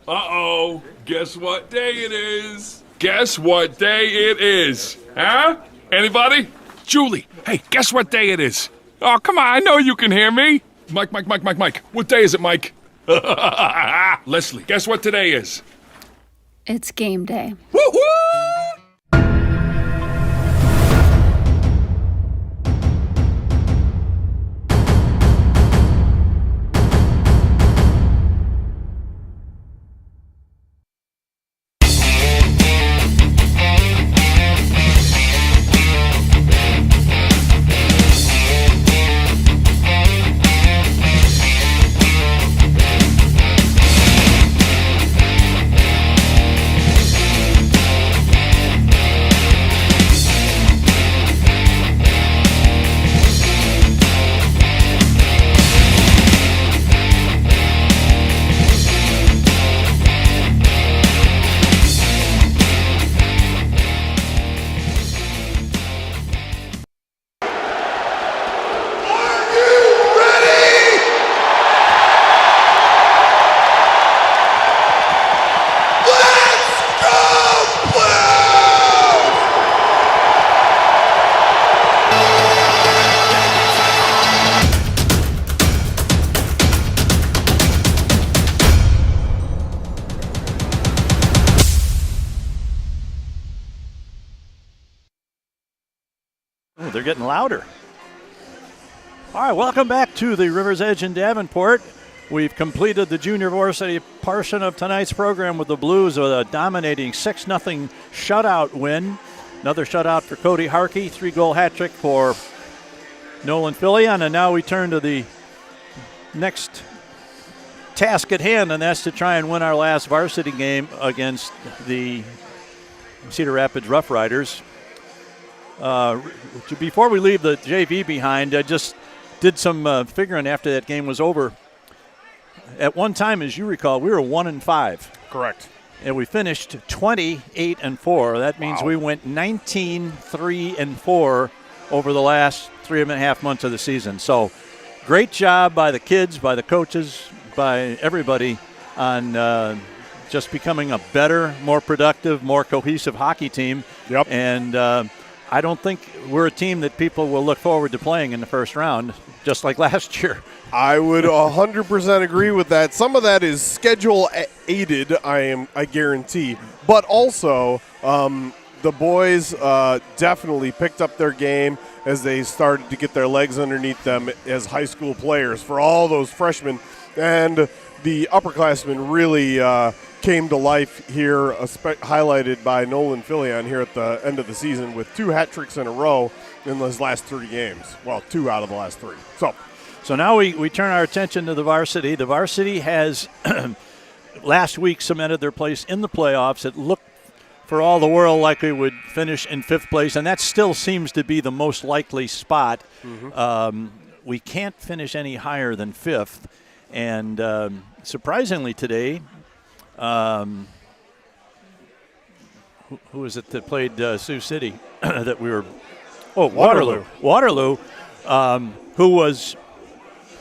Uh-oh, guess what day it is? Guess what day it is? Huh? Anybody? Julie, hey, guess what day it is? Oh, come on, I know you can hear me. Mike. What day is it, Mike? Leslie, guess what today is? It's game day. Woo-hoo! Oh, they're getting louder. All right, welcome back to the River's Edge in Davenport. We've completed the junior varsity portion of tonight's program with the Blues with a dominating 6-0 shutout win. Another shutout for Cody Harkey, 3-goal hat trick for Nolan Fillion. And now we turn to the next task at hand, and that's to try and win our last varsity game against the Cedar Rapids Rough Riders. Before we leave the JV behind, I just did some figuring after that game was over. At one time, as you recall, we were 1-5. Correct. And we finished 28-4. That means we went 19-3-4 over the last 3.5 months of the season. So great job by the kids, by the coaches, by everybody on just becoming a better, more productive, more cohesive hockey team. Yep. And I don't think we're a team that people will look forward to playing in the first round, just like last year. I would 100% agree with that. Some of that is schedule aided, I guarantee. But also, the boys definitely picked up their game as they started to get their legs underneath them as high school players for all those freshmen. And the upperclassmen really came to life here, highlighted by Nolan Fillion here at the end of the season with 2 hat tricks in a row in those last 3 games. Well, 2 out of the last 3. So now we turn our attention to the varsity. The varsity has last week cemented their place in the playoffs. It looked for all the world like we would finish in 5th place, and that still seems to be the most likely spot. Mm-hmm. We can't finish any higher than 5th. And surprisingly today, who is it that played Sioux City that we were – Waterloo. Waterloo, who was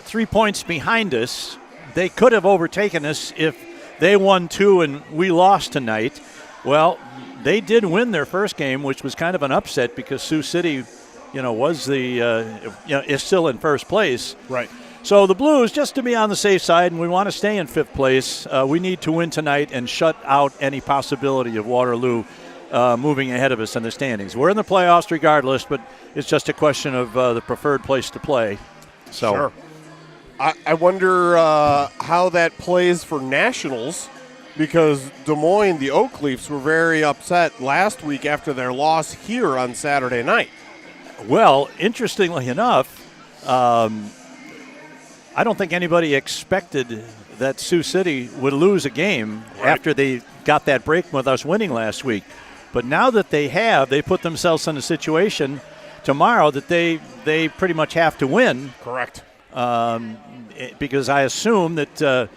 3 points behind us. They could have overtaken us if they won 2 and we lost tonight. Well, they did win their first game, which was kind of an upset because Sioux City, was is still in first place. Right. So the Blues, just to be on the safe side, and we want to stay in 5th place, we need to win tonight and shut out any possibility of Waterloo moving ahead of us in the standings. We're in the playoffs regardless, but it's just a question of the preferred place to play. So, sure. I wonder how that plays for nationals, because Des Moines, the Oak Leafs, were very upset last week after their loss here on Saturday night. Well, interestingly enough, I don't think anybody expected that Sioux City would lose a game after they got that break with us winning last week. But now that they put themselves in a situation tomorrow that they pretty much have to win. Correct. Because I assume that the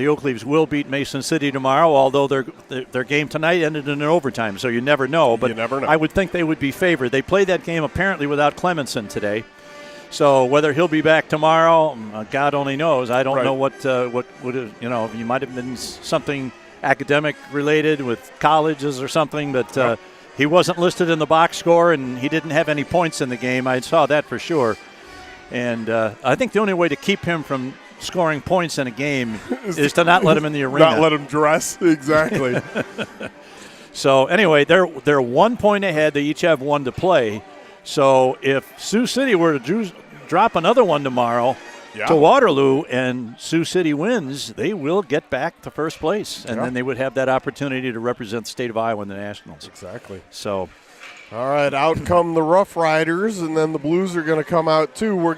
Oak Leafs will beat Mason City tomorrow, although their game tonight ended in an overtime, so you never know. But you never know. I would think they would be favored. They played that game apparently without Clemenson today. So whether he'll be back tomorrow, God only knows. I don't Right. know what would, you know, he might have been something academic related with colleges or something, but he wasn't listed in the box score, and he didn't have any points in the game. I saw that for sure. And I think the only way to keep him from scoring points in a game is to not let him in the arena. Not let him dress. Exactly. So anyway, they're 1 point ahead. They each have one to play. So if Sioux City were to drop another one tomorrow to Waterloo and Sioux City wins, they will get back to first place. And then they would have that opportunity to represent the state of Iowa in the Nationals. Exactly. So, all right, out come the Rough Riders, and then the Blues are going to come out too.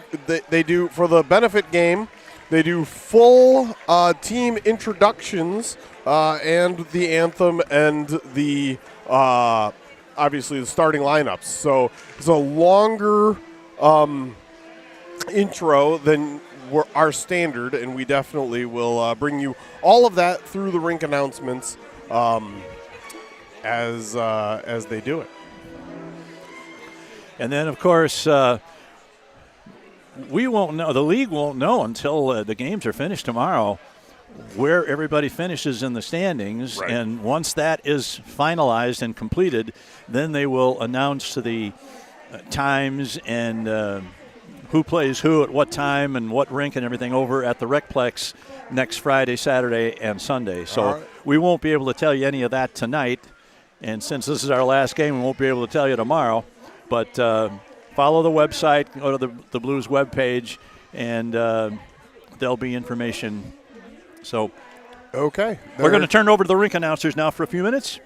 They do, for the benefit game, they do full team introductions and the anthem and the obviously the starting lineups. So it's a longer intro than our standard, and we definitely will bring you all of that through the rink announcements as they do it. and then of course we won't know. The league won't know until the games are finished tomorrow where everybody finishes in the standings. Right. And once that is finalized and completed, then they will announce the times and who plays who at what time and what rink and everything over at the Recplex next Friday, Saturday, and Sunday. So we won't be able to tell you any of that tonight. And since this is our last game, we won't be able to tell you tomorrow. But follow the website, go to the Blues webpage, and there'll be information. So Okay. we're going to turn it over to the rink announcers now for a few minutes.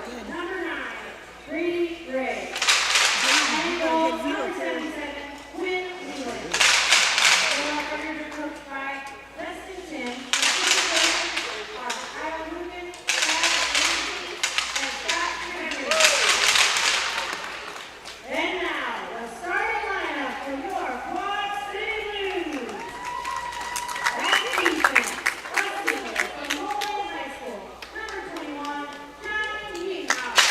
Number 9, Brady Gray. And goal, number 77, Quinn Leland. They are under coached by Preston Chin. Participants are Kyle Lugan, Brad Lindsay, and Scott Henry. And now, the starting lineup for your Quad City Blues. At defense, receiver from Lowell High School, number 21, John Yeahouse.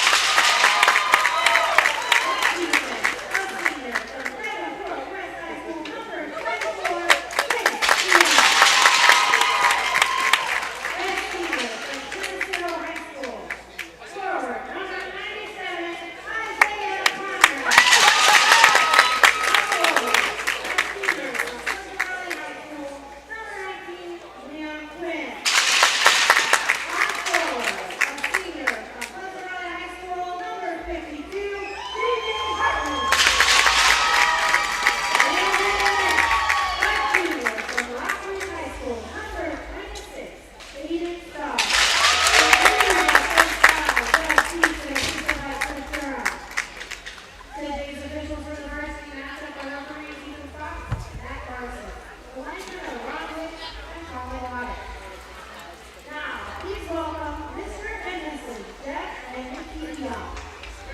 At defense, receiver from Davenport West High School, number 24, Chase Stevens. Receiver from Cedar High School, forward, number 97, Isaiah Conner. Today's officials for the varsity matchup are referees Ethan Fox and Varsity. The linesmen are Roderick and Colorado. Now, please welcome Mr. Edmondson, Jeff and Nikki Young,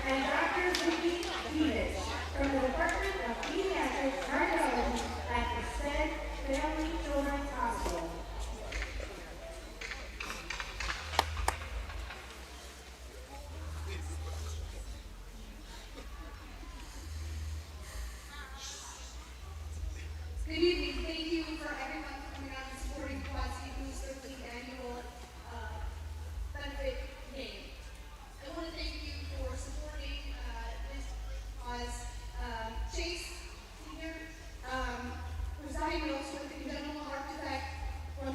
and Dr. Vicky Beavis from the Department of Pediatric Cardiology at the Stead Family Children's Hospital. Good evening. Thank you for everyone for coming out and supporting Quad City Blues 13th annual benefit game. I want to thank you for supporting this cause. Chase Senior was diagnosed with a congenital heart defect from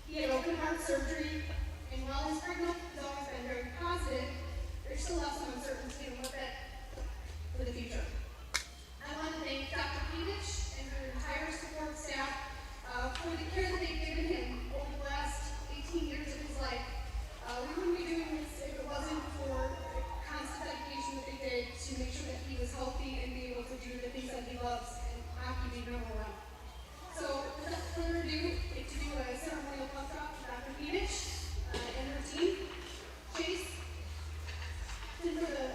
he had open heart surgery, and while his prognosis has always been very positive, there's still some uncertainty on what that for the future. I want to thank Dr. Peevich and her entire support staff for the care that they've given him over the last 18 years of his life. We wouldn't be doing this if it wasn't for the constant dedication that they did to make sure that he was healthy and be able to do the things that he loves, and hockey being number one. So without further ado, I'd like to do a ceremonial puck drop to Dr. Peevich and her team. Chase, for the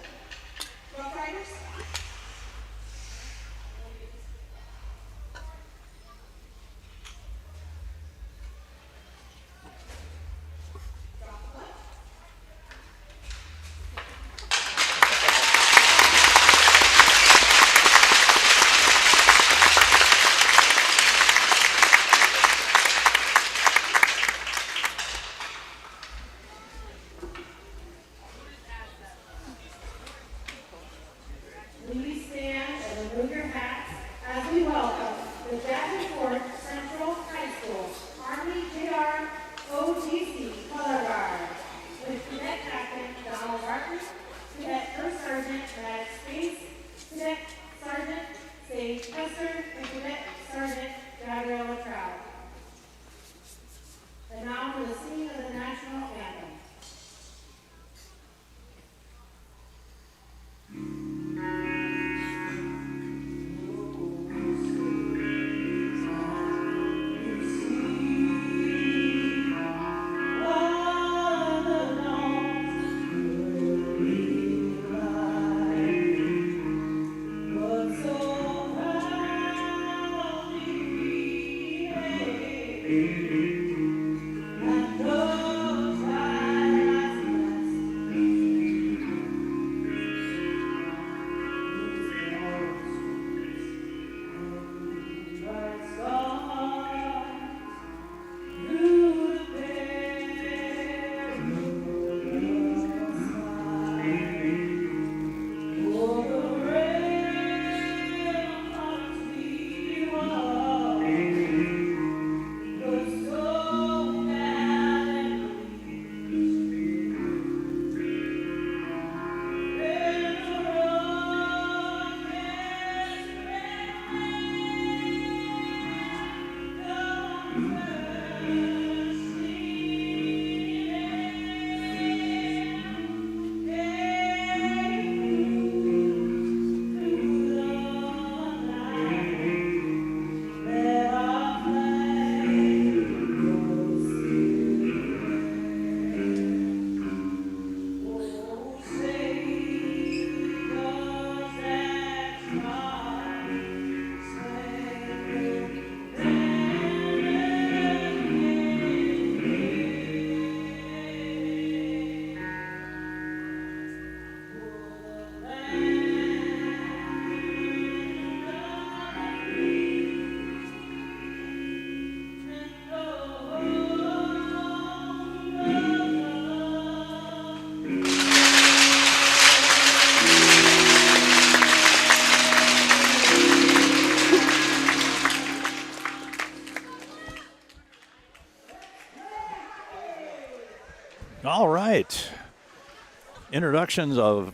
introductions of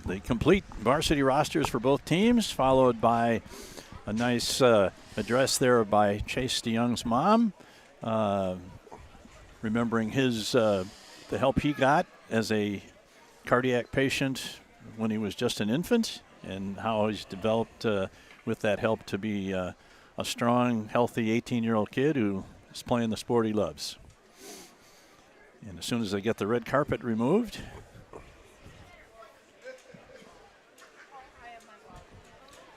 the complete varsity rosters for both teams, followed by a nice address there by Chase DeYoung's mom, remembering the help he got as a cardiac patient when he was just an infant, and how he's developed with that help to be a strong, healthy 18-year-old kid who is playing the sport he loves. And as soon as they get the red carpet removed,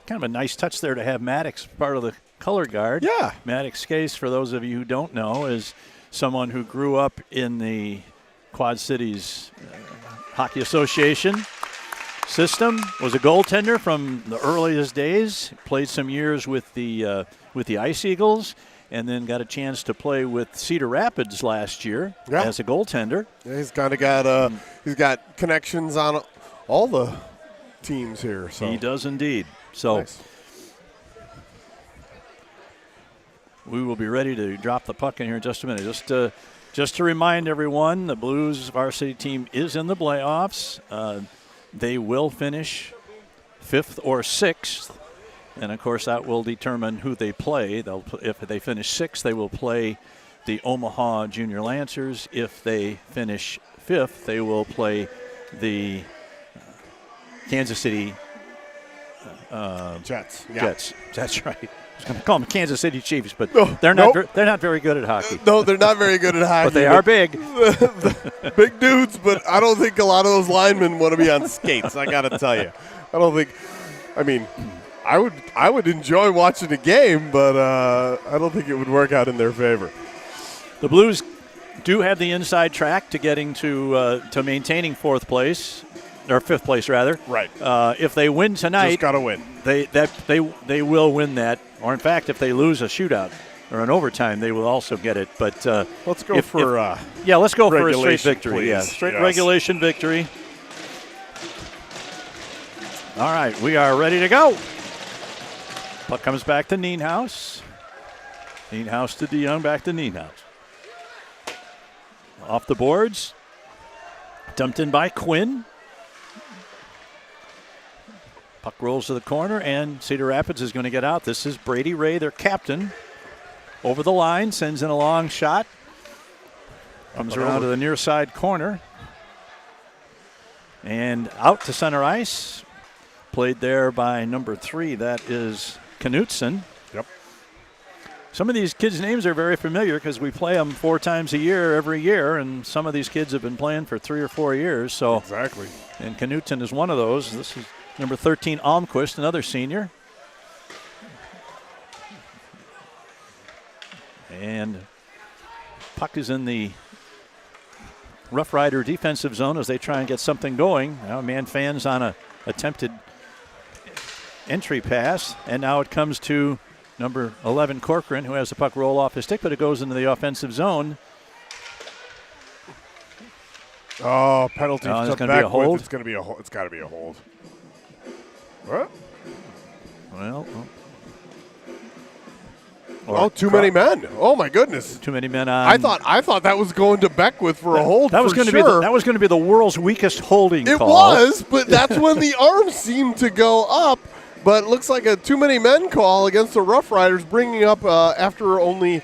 kind of a nice touch there to have Maddox part of the color guard. Yeah. Maddox Case, for those of you who don't know, is someone who grew up in the Quad Cities Hockey Association system, was a goaltender from the earliest days, played some years with the Ice Eagles, and then got a chance to play with Cedar Rapids last year as a goaltender. Yeah, he's kind of got he's got connections on all the teams here. So He does indeed. So nice. We will be ready to drop the puck in here in just a minute. Just to remind everyone, the Blues varsity team is in the playoffs. They will finish 5th or 6th. And, of course, that will determine who they play. If they finish 6th, they will play the Omaha Junior Lancers. If they finish 5th, they will play the Kansas City Jets. Yeah. Jets. That's right. I was going to call them Kansas City Chiefs, but No, they're nope. not very good at hockey. No, they're not very good at hockey. But they are big. Big dudes, but I don't think a lot of those linemen want to be on skates. I got to tell you. I mean, I would enjoy watching a game, but I don't think it would work out in their favor. The Blues do have the inside track to getting to maintaining 4th place, or 5th place rather. Right. If they win tonight, Just got to win. they will win that. Or in fact, if they lose a shootout or an overtime, they will also get it. But Let's go for let's go for a straight regulation, victory. please. Yeah, straight Yes. regulation victory. All right, we are ready to go. Puck comes back to Nienhuis. Nienhuis to DeYoung, back to Nienhuis. Off the boards. Dumped in by Quinn. Puck rolls to the corner, and Cedar Rapids is going to get out. This is Brady Ray, their captain. Over the line, sends in a long shot. Comes around to the near side corner. And out to center ice. Played there by number 3. That is Knutson. Yep. Some of these kids' names are very familiar because we play them 4 times a year every year, and some of these kids have been playing for 3 or 4 years. So Exactly. And Knutson is one of those. This is number 13, Almquist, another senior. And puck is in the Rough Rider defensive zone as they try and get something going. Now man fans on a attempted entry pass, and now it comes to number 11, Corcoran, who has the puck roll off his stick, but it goes into the offensive zone. Oh, penalty. Oh, to it's gonna be a hold? It's going to be a hold. It's got to be a hold. What? Well, Too many men. Oh my goodness. Too many men on. I thought that was going to Beckwith for a hold. That was going to be that was going to be the world's weakest holding It call. was, but that's when the arms seemed to go up. But it looks like a too many men call against the Rough Riders, bringing up after only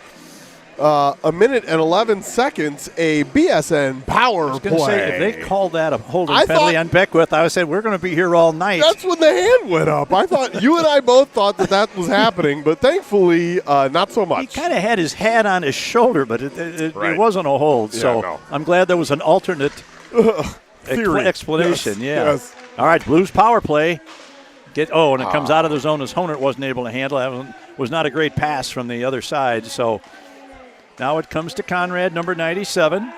a minute and 11 seconds a BSN power I was going to play. say, if they called that a holding I penalty thought- on Beckwith, I would say we're going to be here all night. That's when the hand went up. I thought you and I both thought that was happening, but thankfully not so He much. kind of had his hat on his shoulder, but it Right. wasn't a hold. Yeah, so no. I'm glad there was an alternate Theory. explanation. Yes, Yeah. yes. All right, Blues power play. And it comes out of the zone as Honert wasn't able to handle. That was not a great pass from the other side. So now it comes to Conrad, number 97.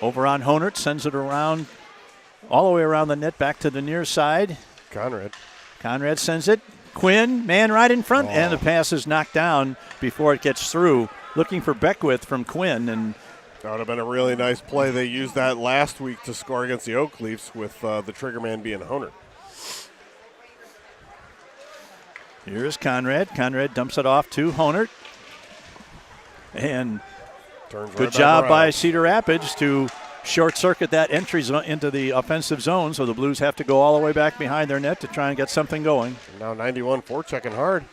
Over on Honert, sends it around, all the way around the net, back to the near side. Conrad sends it. Quinn, man right in front, and the pass is knocked down before it gets through. Looking for Beckwith from Quinn, and That would have been a really nice play. They used that last week to score against the Oak Leafs with the trigger man being Honert. here's Conrad. Conrad dumps it off to Honert. And Turns right good back job by around. Cedar Rapids to short circuit that entry into the offensive zone, so the Blues have to go all the way back behind their net to try and get something going. Now 91 forechecking hard.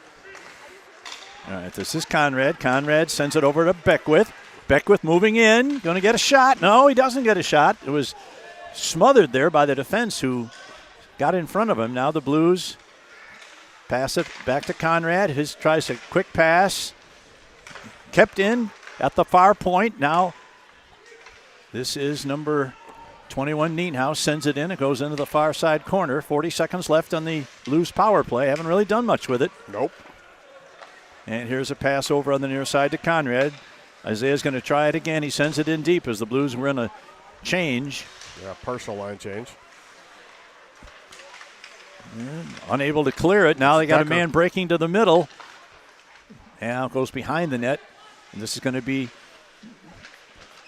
All right, this is Conrad. Conrad sends it over to Beckwith. Beckwith moving in, going to get a shot. No, he doesn't get a shot. It was smothered there by the defense who got in front of him. Now the Blues pass it back to Conrad. His tries a quick pass. Kept in at the far point. Now this is number 21, Nienhaus, sends it in. It goes into the far side corner. 40 seconds left on the Blues power play. Haven't really done much with it. Nope. And here's a pass over on the near side to Conrad. Isaiah's going to try it again. He sends it in deep as the Blues were in a change. Yeah, partial line change. Unable to clear it. Now they got a Decker. man breaking to the middle. Now it goes behind the net. And this is going to be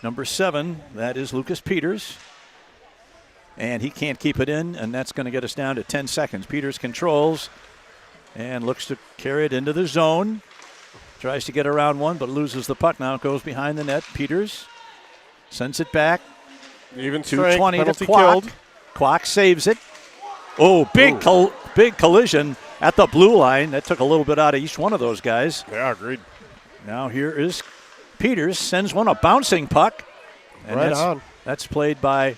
number 7. That is Lucas Peters. And he can't keep it in, and that's going to get us down to 10 seconds. Peters controls and looks to carry it into the zone. Tries to get around one, but loses the puck. Now it goes behind the net. Peters sends it back. Even strength, 220 to penalty Kwok. killed. Kwok saves it. Oh, big collision at the blue line. That took a little bit out of each one of those guys. Yeah, agreed. Now here is Peters. Sends one, a bouncing puck. And Right on. That's played by,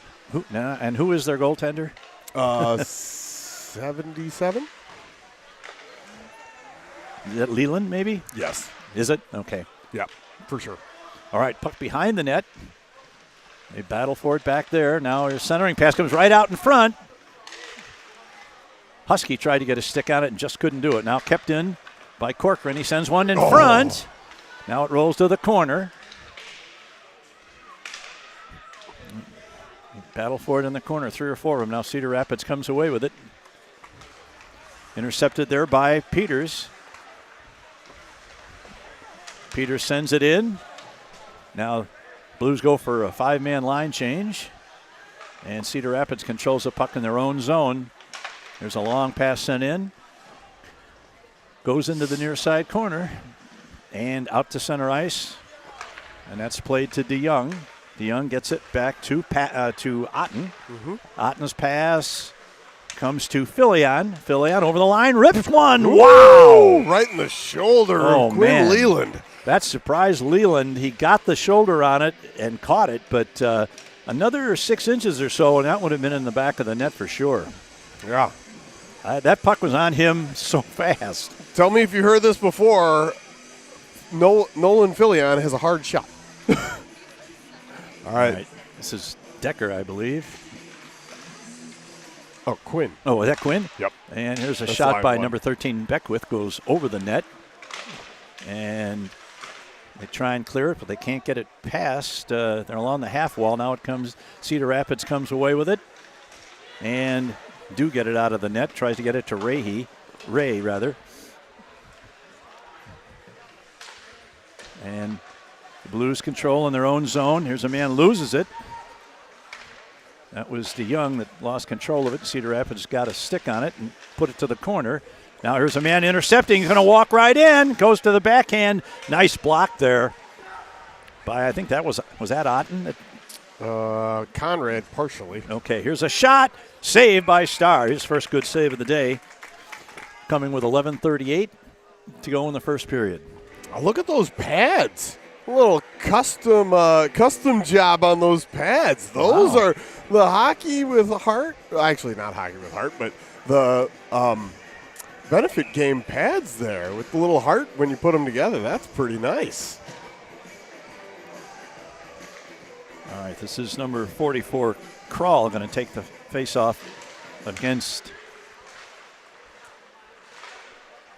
and who is their goaltender? 77? Is that Leland, maybe? Yes. Is it? Okay. Yeah, for sure. All right, puck behind the net. They battle for it back there. Now their centering pass comes right out in front. Husky tried to get a stick on it and just couldn't do it. Now kept in by Corcoran. He sends one in front. Now it rolls to the corner. Battle for it in the corner, 3 or 4 of them. Now Cedar Rapids comes away with it. Intercepted there by Peters. Peters sends it in. Now Blues go for a 5-man line change. And Cedar Rapids controls the puck in their own zone. There's a long pass sent in. Goes into the near side corner. And out to center ice. And that's played to DeYoung. DeYoung gets it back to Otten. Otten's pass comes to Filion. Filion over the line, rips one. Wow! Right in the shoulder Oh, of Quinn man. Leland. That surprised Leland. He got the shoulder on it and caught it, but another 6 inches or so, and that would have been in the back of the net for sure. Yeah. That puck was on him so fast. Tell me if you heard this before. Nolan Filion has a hard shot. All right. This is Decker, I believe. Oh, Quinn. Oh, is that Quinn? Yep. And here's a That's shot line by one. number 13, Beckwith, goes over the net. And they try and clear it, but they can't get it past. They're along the half wall. Now it comes, Cedar Rapids comes away with it. And do get it out of the net. Tries to get it to Ray. And the Blues control in their own zone. Here's a man loses it. That was DeYoung that lost control of it. Cedar Rapids got a stick on it and put it to the corner. Now here's a man intercepting. He's going to walk right in. Goes to the backhand. Nice block there by, I think that was that Otten? Conrad partially. Okay, here's a shot. Saved by Starr. His first good save of the day. Coming with 11:38 to go in the first period. Oh, look at those pads. A little custom job on those pads. Those Wow. are the hockey with heart. Actually, not hockey with heart, but the benefit game pads there with the little heart when you put them together. That's pretty nice. All right, this is number 44, Kral, going to take the face-off against,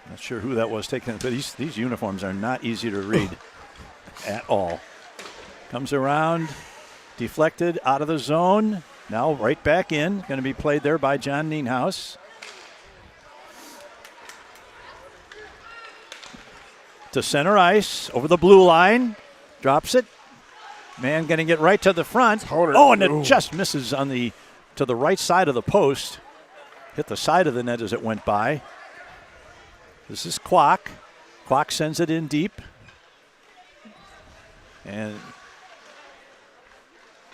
not sure who that was taking it, but these uniforms are not easy to read at all. Comes around, deflected out of the zone, now right back in, going to be played there by John Nienhaus. To center ice, over the blue line, drops it. Man going to get right to the front. Oh, and it just misses on to the right side of the post. Hit the side of the net as it went by. This is Kwok. Kwok sends it in deep. And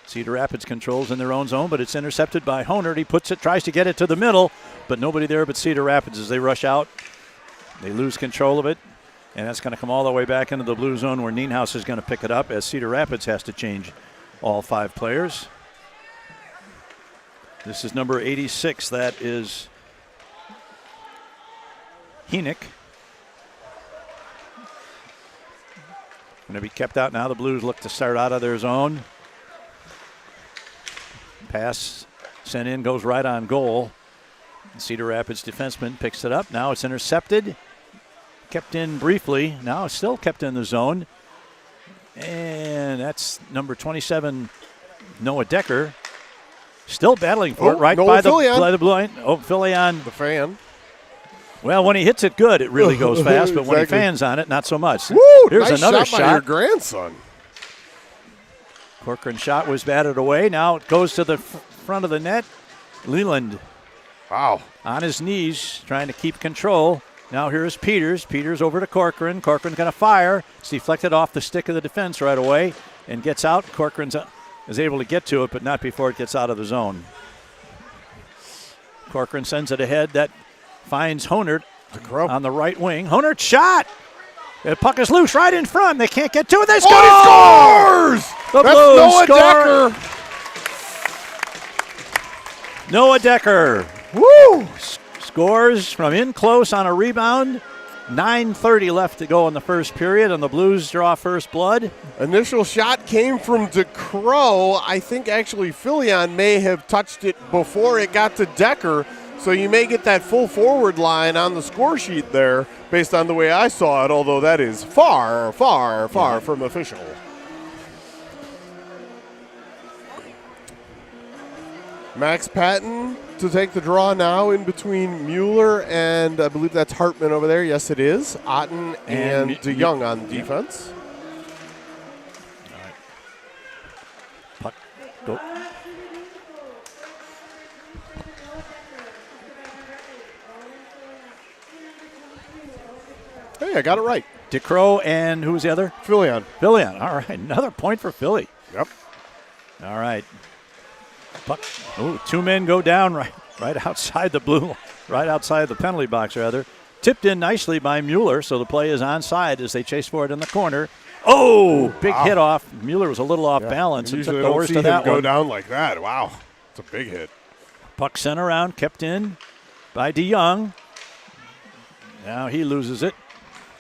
Cedar Rapids controls in their own zone, but it's intercepted by Honert. He tries to get it to the middle, but nobody there but Cedar Rapids as they rush out. They lose control of it, and that's going to come all the way back into the blue zone where Nienhuis is going to pick it up as Cedar Rapids has to change all 5 players. This is number 86. That is Henick. Going to be kept out now. The Blues look to start out of their zone. Pass sent in, goes right on goal. Cedar Rapids defenseman picks it up. Now it's intercepted. Kept in briefly. Now it's still kept in the zone. And that's number 27, Noah Decker. Still battling for it right by the blue line. Oh, Filion. The fan. Well, when he hits it good, it really goes fast, but when he fans on it, not so much. Woo, here's nice another shot by your grandson. Corcoran's shot was batted away. Now it goes to the front of the net. Leland. Wow. On his knees, trying to keep control. Now here's Peters. Peters over to Corcoran. Corcoran's going to fire. It's deflected off the stick of the defense right away and gets out. Corcoran is able to get to it, but not before it gets out of the zone. Corcoran sends it ahead. That finds Honert on the right wing. Honert shot. The puck is loose right in front. They can't get to it. They score! Oh, he scores! The That's Blues Noah score. Decker. Noah Decker. Woo! Scores from in close on a rebound. 9:30 left to go in the first period, and the Blues draw first blood. Initial shot came from DeCrow. I think actually Filion may have touched it before it got to Decker. So you may get that full forward line on the score sheet there based on the way I saw it, although that is far, far, far from official. Max Patton to take the draw now in between Mueller and I believe that's Hartman over there. Yes, it is. Otten and DeYoung on defense. All right. Puck. Go. Hey, I got it right. DeCrow and who's the other? Filion. Filion. All right, another point for Philly. Yep. All right. Puck. Oh, 2 men go down right outside the blue, right outside the penalty box, rather. Tipped in nicely by Mueller, so the play is onside as they chase for it in the corner. Oh, big hit off. Mueller was a little off balance and took the worst of that go one. down like that. Wow, it's a big hit. Puck sent around, kept in by DeYoung. Now he loses it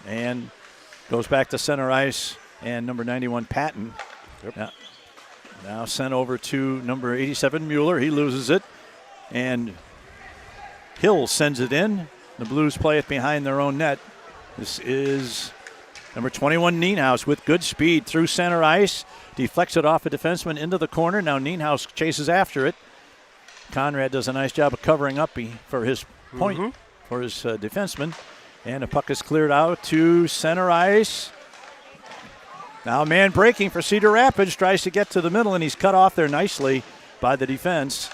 and goes back to center ice, and number 91, Patton. Yep. Now sent over to number 87, Mueller. He loses it, and Hill sends it in. The Blues play it behind their own net. This is number 21, Nienhuis, with good speed through center ice. Deflects it off a defenseman into the corner. Now Nienhuis chases after it. Conrad does a nice job of covering up for his point, for his defenseman. And the puck is cleared out to center ice. Now a man breaking for Cedar Rapids, tries to get to the middle, and he's cut off there nicely by the defense.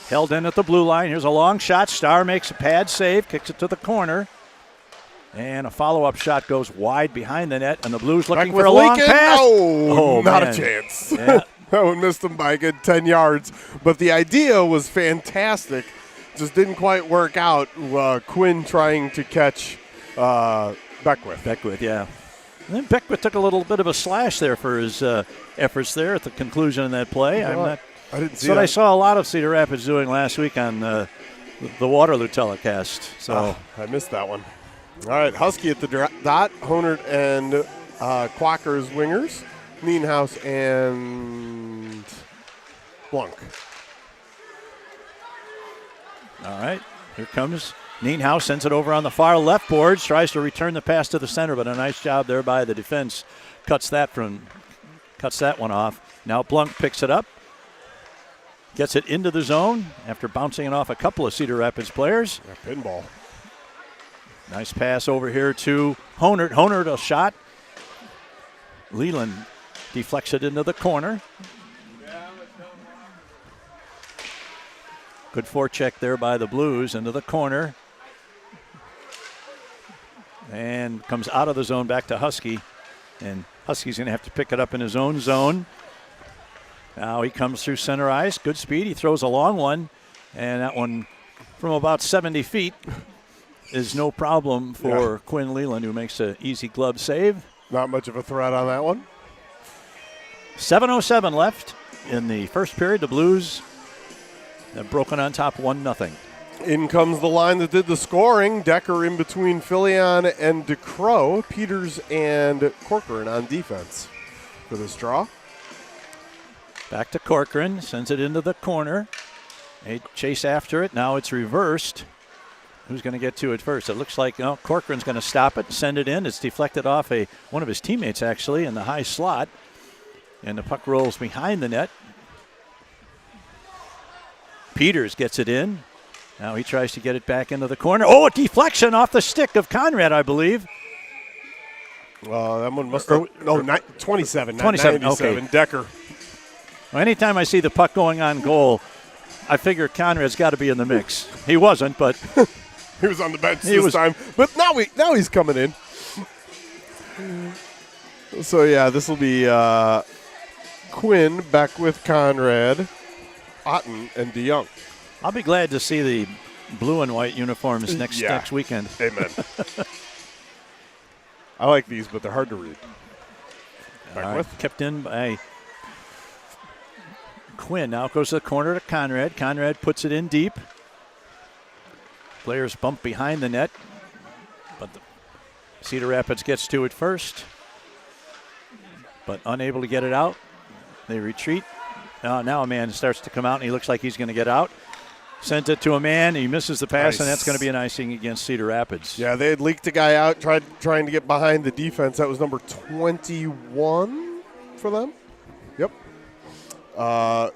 Held in at the blue line. Here's a long shot. Starr makes a pad save, kicks it to the corner. And a follow-up shot goes wide behind the net, and the Blues looking for a long pass. Oh, not man. a chance. Yeah. That one missed him by a good 10 yards. But the idea was fantastic. Just didn't quite work out. Quinn trying to catch Beckwith. Beckwith, yeah. And then Beckwith took a little bit of a slash there for his efforts there at the conclusion of that play. I didn't see what that. I saw a lot of Cedar Rapids doing last week on the Waterloo telecast. So I missed that one. All right, Husky at the dot. Honert and Quackers wingers. Nienhuis and Blunk. All right, here comes Nienhuis, sends it over on the far left boards, tries to return the pass to the center, but a nice job there by the defense. Cuts that one off. Now Blunk picks it up, gets it into the zone after bouncing it off a couple of Cedar Rapids players. Yeah, pinball. Nice pass over here to Honert. Honert a shot. Leland deflects it into the corner. Good forecheck there by the Blues into the corner. And comes out of the zone back to Husky. And Husky's going to have to pick it up in his own zone. Now he comes through center ice. Good speed. He throws a long one. And that one from about 70 feet is no problem for Quinn Leland, who makes an easy glove save. Not much of a threat on that one. 7:07 left in the first period. The Blues have broken on top 1-0. In comes the line that did the scoring. Decker in between Filion and DeCrow. Peters and Corcoran on defense for this draw. Back to Corcoran. Sends it into the corner. They chase after it. Now it's reversed. Who's going to get to it first? It looks like Corcoran's going to stop it, send it in. It's deflected off one of his teammates, actually, in the high slot. And the puck rolls behind the net. Peters gets it in. Now he tries to get it back into the corner. Oh, a deflection off the stick of Conrad, I believe. That one must have. No, 27. 27, 97. okay. Decker. Well, anytime I see the puck going on goal, I figure Conrad's got to be in the mix. He wasn't, but he was on the bench this time. But now he's coming in. So, yeah, this will be Quinn back with Conrad, Otten, and DeYoung. I'll be glad to see the blue and white uniforms next weekend. Amen. I like these, but they're hard to read. Kept in by Quinn. Now it goes to the corner to Conrad. Conrad puts it in deep. Players bump behind the net, but Cedar Rapids gets to it first, but unable to get it out. They retreat. Now a man starts to come out, and he looks like he's going to get out. Sent it to a man. He misses the pass, and that's going to be an icing against Cedar Rapids. Yeah, they had leaked a guy out, trying to get behind the defense. That was number 21 for them. Yep.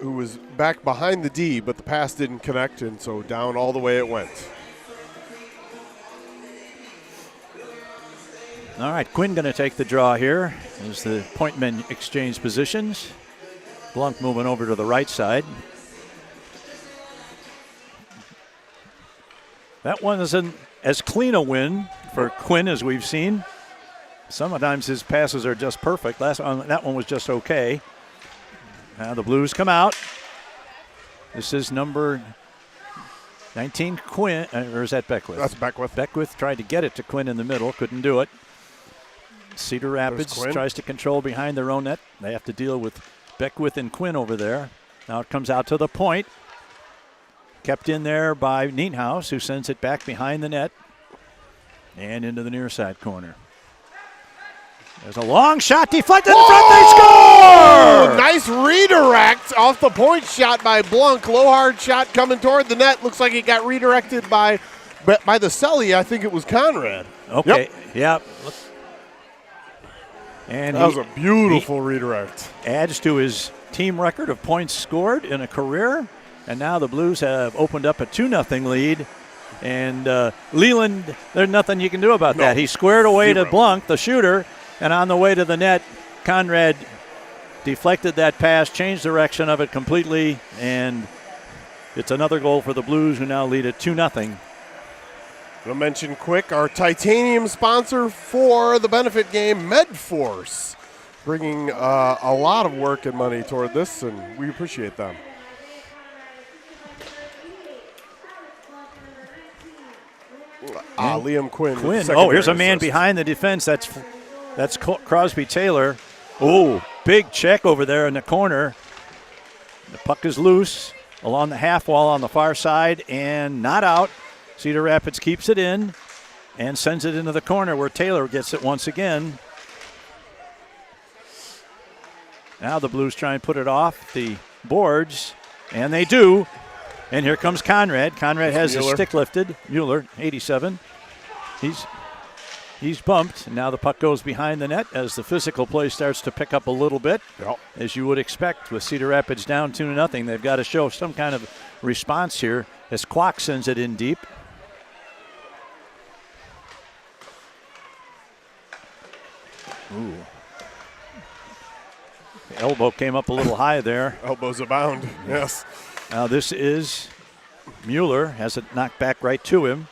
Who was back behind the D, but the pass didn't connect, and so down all the way it went. All right, Quinn going to take the draw here as the point men exchange positions. Blanc moving over to the right side. That one isn't as clean a win for Quinn as we've seen. Sometimes his passes are just perfect. That one was just okay. Now the Blues come out. This is number 19, Quinn, or is that Beckwith? That's Beckwith. Beckwith tried to get it to Quinn in the middle, couldn't do it. Cedar Rapids tries to control behind their own net. They have to deal with Beckwith and Quinn over there. Now it comes out to the point. Kept in there by Nienhaus, who sends it back behind the net and into the near side corner. There's a long shot deflected in front. They score! Nice redirect off the point shot by Blanc. Low hard shot coming toward the net. Looks like it got redirected by the celly. I think it was Conrad. Okay. Yep. And that was a beautiful redirect. Adds to his team record of points scored in a career. And now the Blues have opened up a 2-0 lead. And Leland, there's nothing you can do about that. He squared away to Blanc, the shooter, and on the way to the net, Conrad deflected that pass, changed direction of it completely, and it's another goal for the Blues, who now lead at 2-0. I'll mention quick our titanium sponsor for the benefit game, MedForce, bringing a lot of work and money toward this, and we appreciate them. Liam Quinn. Here's a man behind the defense. That's Crosby Taylor. Oh, big check over there in the corner. The puck is loose along the half wall on the far side and not out. Cedar Rapids keeps it in and sends it into the corner where Taylor gets it once again. Now the Blues try and put it off the boards, and they do. And here comes Conrad. Conrad has his stick lifted. Mueller, 87. He's bumped. And now the puck goes behind the net as the physical play starts to pick up a little bit. Yep. As you would expect with Cedar Rapids down 2-0. They've got to show some kind of response here as Kwok sends it in deep. Ooh. The elbow came up a little high there. Elbows abound, yes. Now this is Mueller, has it knocked back right to him.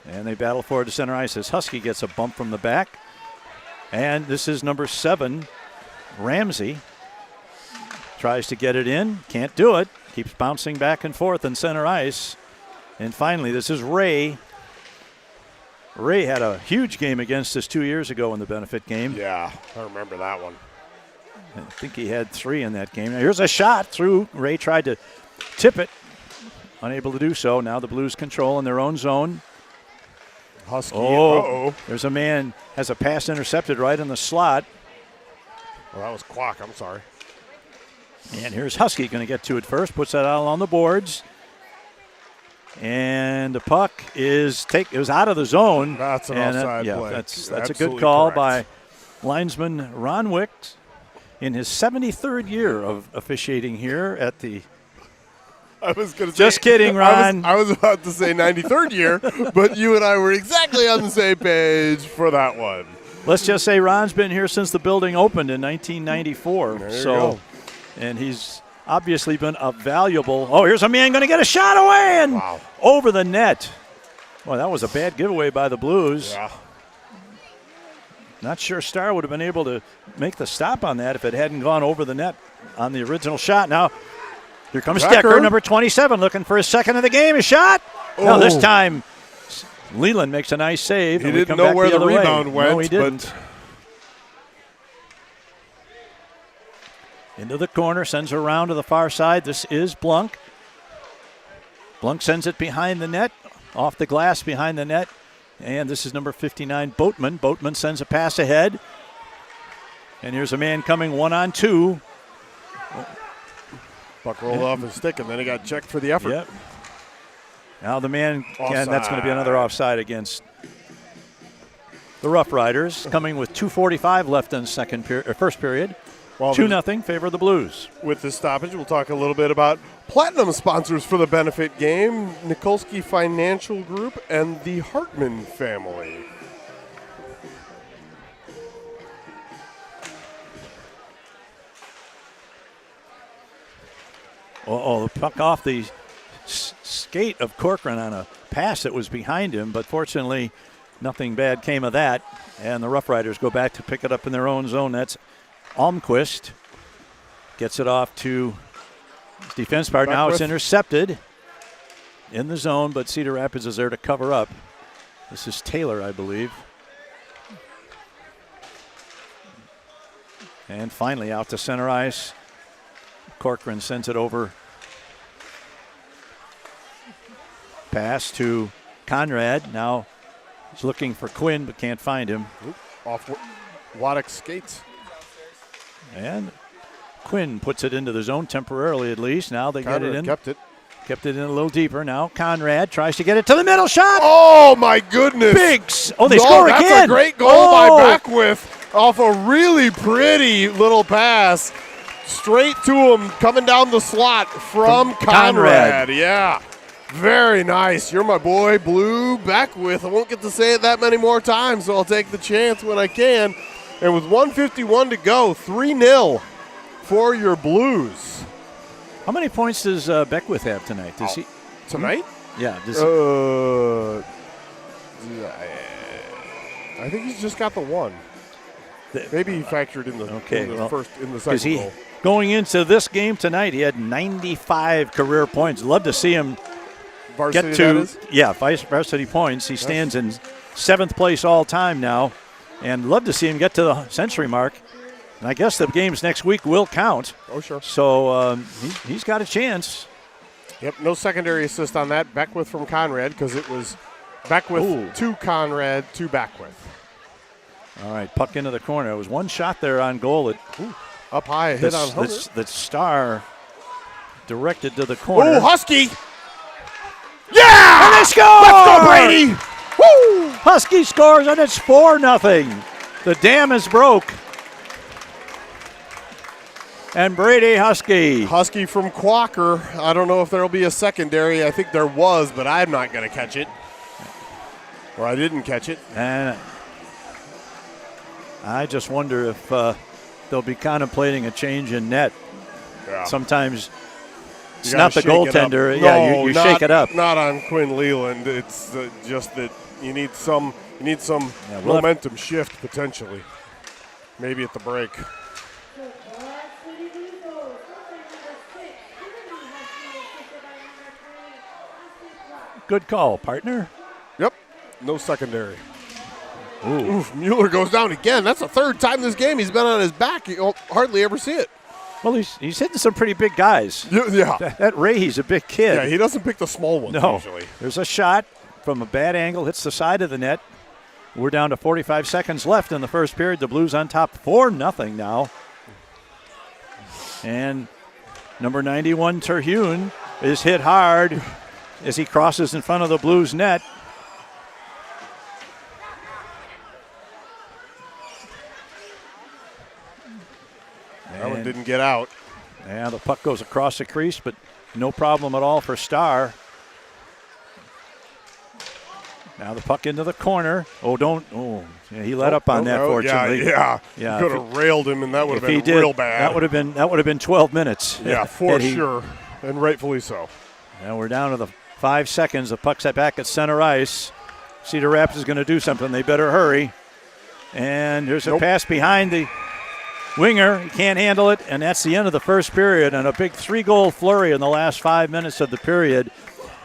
And they battle forward to center ice as Husky gets a bump from the back. And this is number 7, Ramsey. Tries to get it in. Can't do it. Keeps bouncing back and forth in center ice. And finally, this is Ray. Ray had a huge game against us 2 years ago in the benefit game. Yeah, I remember that one. I think he had 3 in that game. Now here's a shot through. Ray tried to tip it. Unable to do so. Now the Blues control in their own zone. Husky. Oh, there's a man has a pass intercepted right in the slot. Well, that was Quack. I'm sorry. And here's Husky going to get to it first. Puts that out on the boards. And the puck it was out of the zone. That's an offside play. That's a Absolutely good call correct. by linesman Ron Wick in his 73rd year of officiating here at the. I was going to Just kidding, Ron. I was about to say 93rd year, but you and I were exactly on the same page for that one. Let's just say Ron's been here since the building opened in 1994. There you go. And he's obviously been a valuable. Oh, here's a man going to get a shot away and over the net. Well, that was a bad giveaway by the Blues. Yeah. Not sure Starr would have been able to make the stop on that if it hadn't gone over the net on the original shot. Now, here comes Decker, number 27, looking for his second of the game. A shot. Oh. Now, this time, Leland makes a nice save. He didn't know where the rebound went. No, he didn't. Into the corner, sends her around to the far side. This is Blunk. Blunk sends it behind the net, off the glass behind the net. And this is number 59, Boatman. Boatman sends a pass ahead. And here's a man coming 1-on-2. Puck rolled off his stick, and then he got checked for the effort. Yep. Now the man, that's going to be another offside against the Rough Riders, coming with 2:45 left in first period. 2-0 favor of the Blues. With this stoppage, we'll talk a little bit about platinum sponsors for the benefit game, Nikolsky Financial Group and the Hartman family. The puck off the skate of Corcoran on a pass that was behind him, but fortunately nothing bad came of that, and the Rough Riders go back to pick it up in their own zone. That's Almquist. Gets it off to his defense part. Now it's intercepted in the zone, but Cedar Rapids is there to cover up. This is Taylor, I believe. And finally out to center ice. Corcoran sends it over. Pass to Conrad. Now he's looking for Quinn, but can't find him. Off Waddick's skates. And Quinn puts it into the zone temporarily, at least. Now they Conrad get it in. Kept it in a little deeper. Now Conrad tries to get it to the middle. Shot. Oh, my goodness. They score again. That's a great goal by Beckwith off a really pretty little pass. Straight to him, coming down the slot from Conrad. Yeah, very nice. You're my boy, Blue Beckwith. I won't get to say it that many more times, so I'll take the chance when I can. And with 1:51 to go, 3-0 for your Blues. How many points does Beckwith have tonight? Does he tonight? Yeah. I think he's just got the one. Maybe he factored in the second goal. Going into this game tonight, he had 95 career points. Love to see him Varsity, get to varsity points. He stands in 7th place all time now, and love to see him get to the century mark. And I guess the games next week will count. Oh, sure. So he's got a chance. Yep, no secondary assist on that. Beckwith from Conrad, because it was Beckwith to Conrad to Beckwith. All right, puck into the corner. It was one shot there on goal. Up high, hit on Hunter. The Star directed to the corner. Oh, Husky! Yeah! And they score! Let's go, Brady! Woo! Husky scores, and it's 4-0. The dam is broke. And Brady Husky. Husky from Quaker. I don't know if there will be a secondary. I think there was, but I'm not going to catch it. Or I didn't catch it. And I just wonder if they'll be contemplating a change in net. Yeah. Sometimes it's not the goaltender. You shake it up. Not on Quinn Leland. It's just that you need some momentum shift potentially. Maybe at the break. Good call, partner. Yep, no secondary. Oof, Mueller goes down again. That's the third time this game he's been on his back. You hardly ever see it. Well, he's hitting some pretty big guys. Yeah. That Ray, he's a big kid. Yeah, he doesn't pick the small ones usually. There's a shot from a bad angle, hits the side of the net. We're down to 45 seconds left in the first period. The Blues on top 4-0 now. And number 91, Terhune, is hit hard as he crosses in front of the Blues net. That one didn't get out. Yeah, the puck goes across the crease, but no problem at all for Starr. Now the puck into the corner. He let up on that, fortunately. Yeah. Yeah, Could have railed him, and that would have been real bad. That would have been 12 minutes. Yeah, for sure, and rightfully so. Now we're down to the 5 seconds. The puck's back at center ice. Cedar Rapids is going to do something. They better hurry. And there's a pass behind the winger. He can't handle it, and that's the end of the first period. And a big 3-goal flurry in the last 5 minutes of the period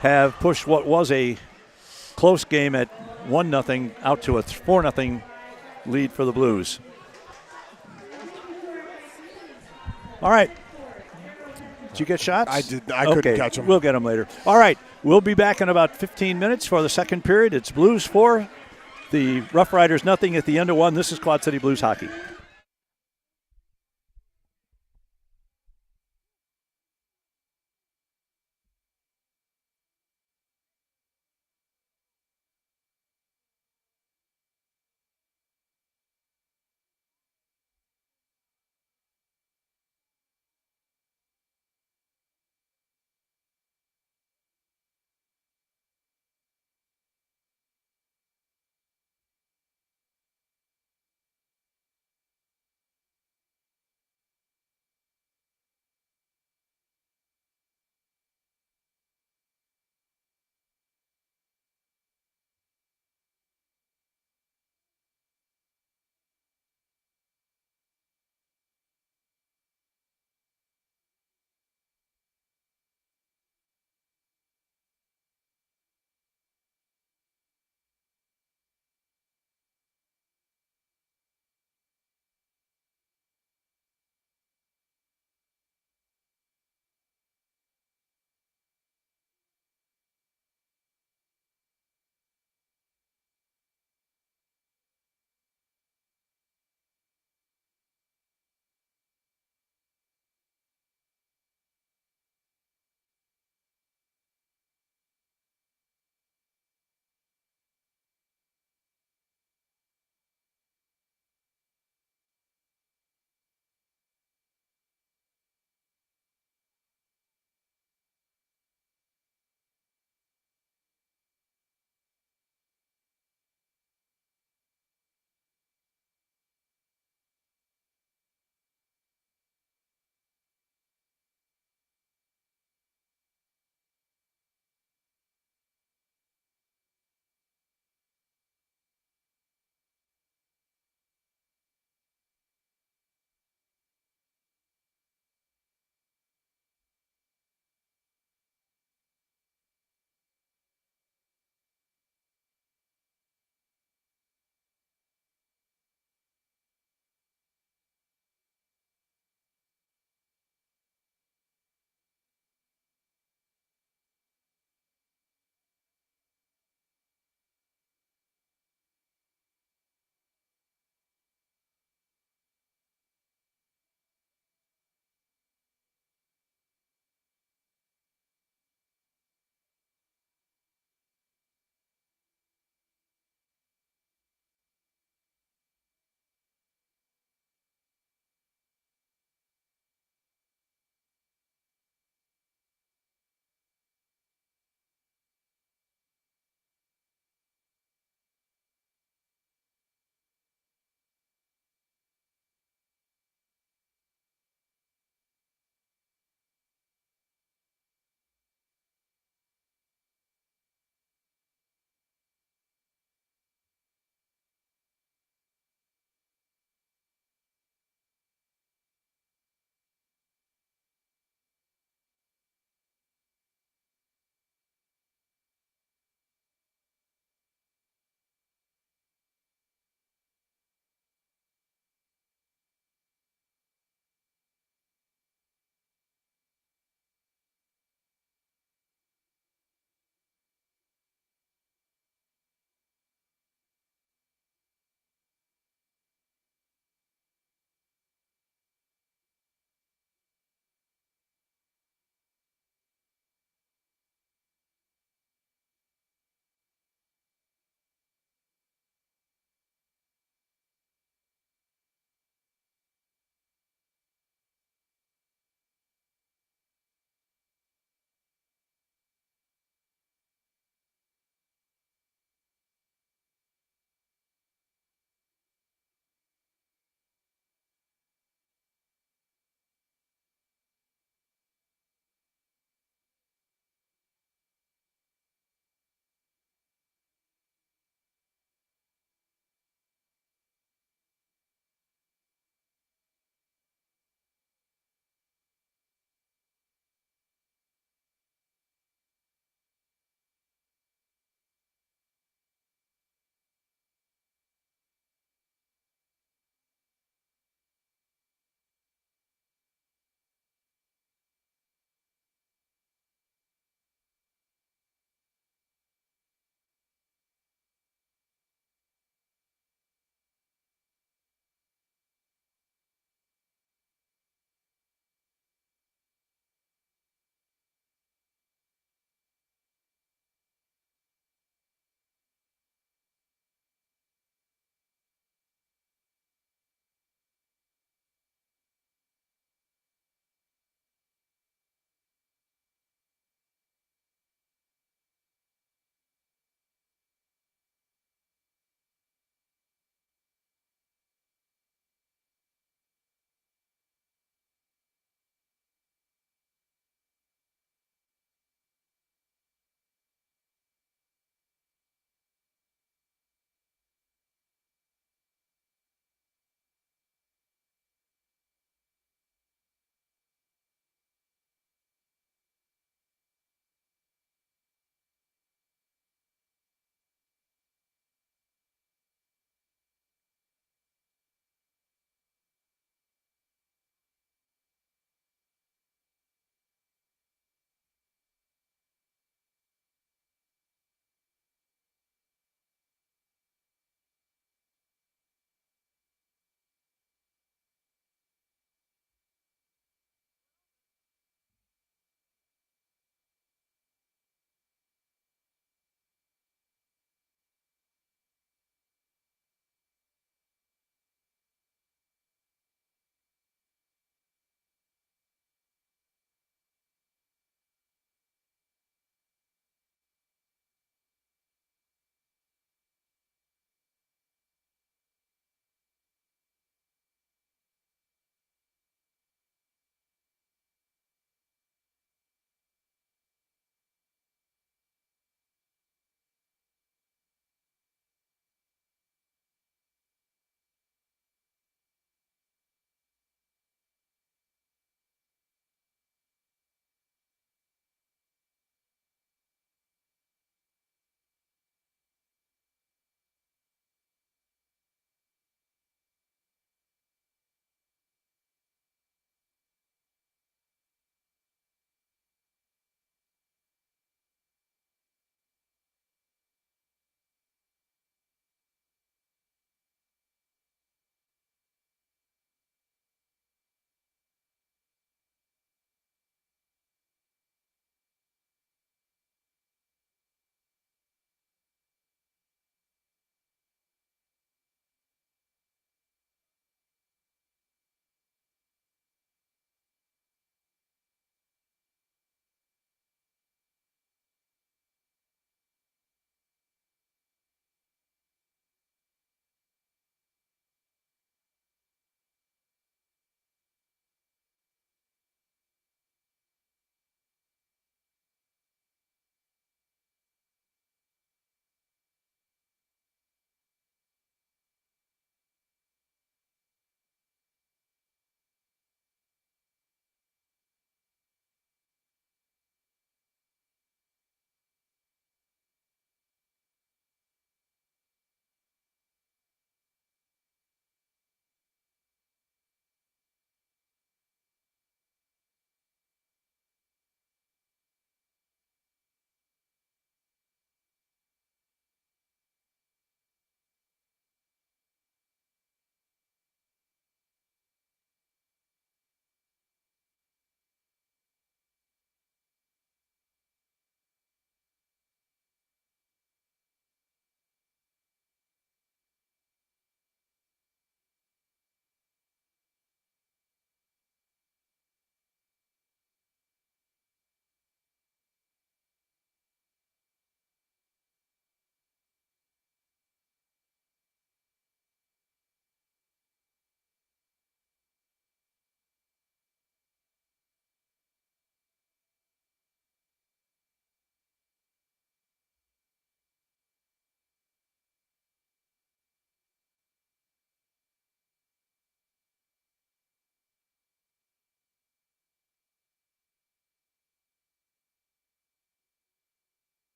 have pushed what was a close game at 1-0 out to a 4-0 lead for the Blues. All right. Did you get shots? I did. I couldn't catch them. We'll get them later. All right. We'll be back in about 15 minutes for the second period. It's Blues 4, the Rough Riders nothing at the end of 1. This is Quad City Blues hockey.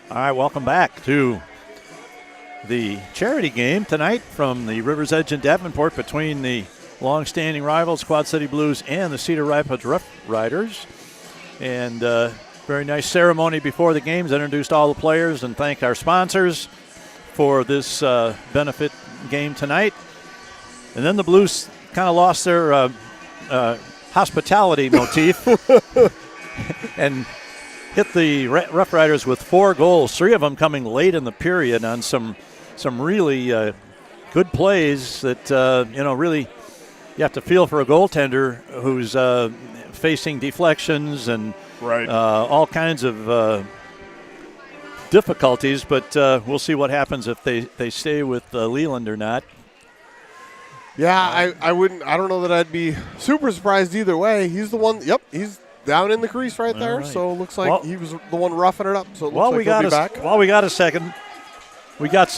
All right, welcome back to the charity game tonight from the River's Edge in Davenport between the long-standing rivals Quad City Blues and the Cedar Rapids Rough Riders. And very nice ceremony before the games. Introduced all the players and thanked our sponsors for this benefit game tonight. And then the Blues kind of lost their hospitality motif and hit the Rough Riders with 4 goals, 3 of them coming late in the period on some really good plays that, really you have to feel for a goaltender who's facing deflections and all kinds of difficulties. But we'll see what happens if they stay with Leland or not. Yeah, I don't know that I'd be super surprised either way. He's the one. Yep, he's down in the crease right there. right. So it looks like he was the one roughing it up. So it looks like he'll be back. While we got a second, we got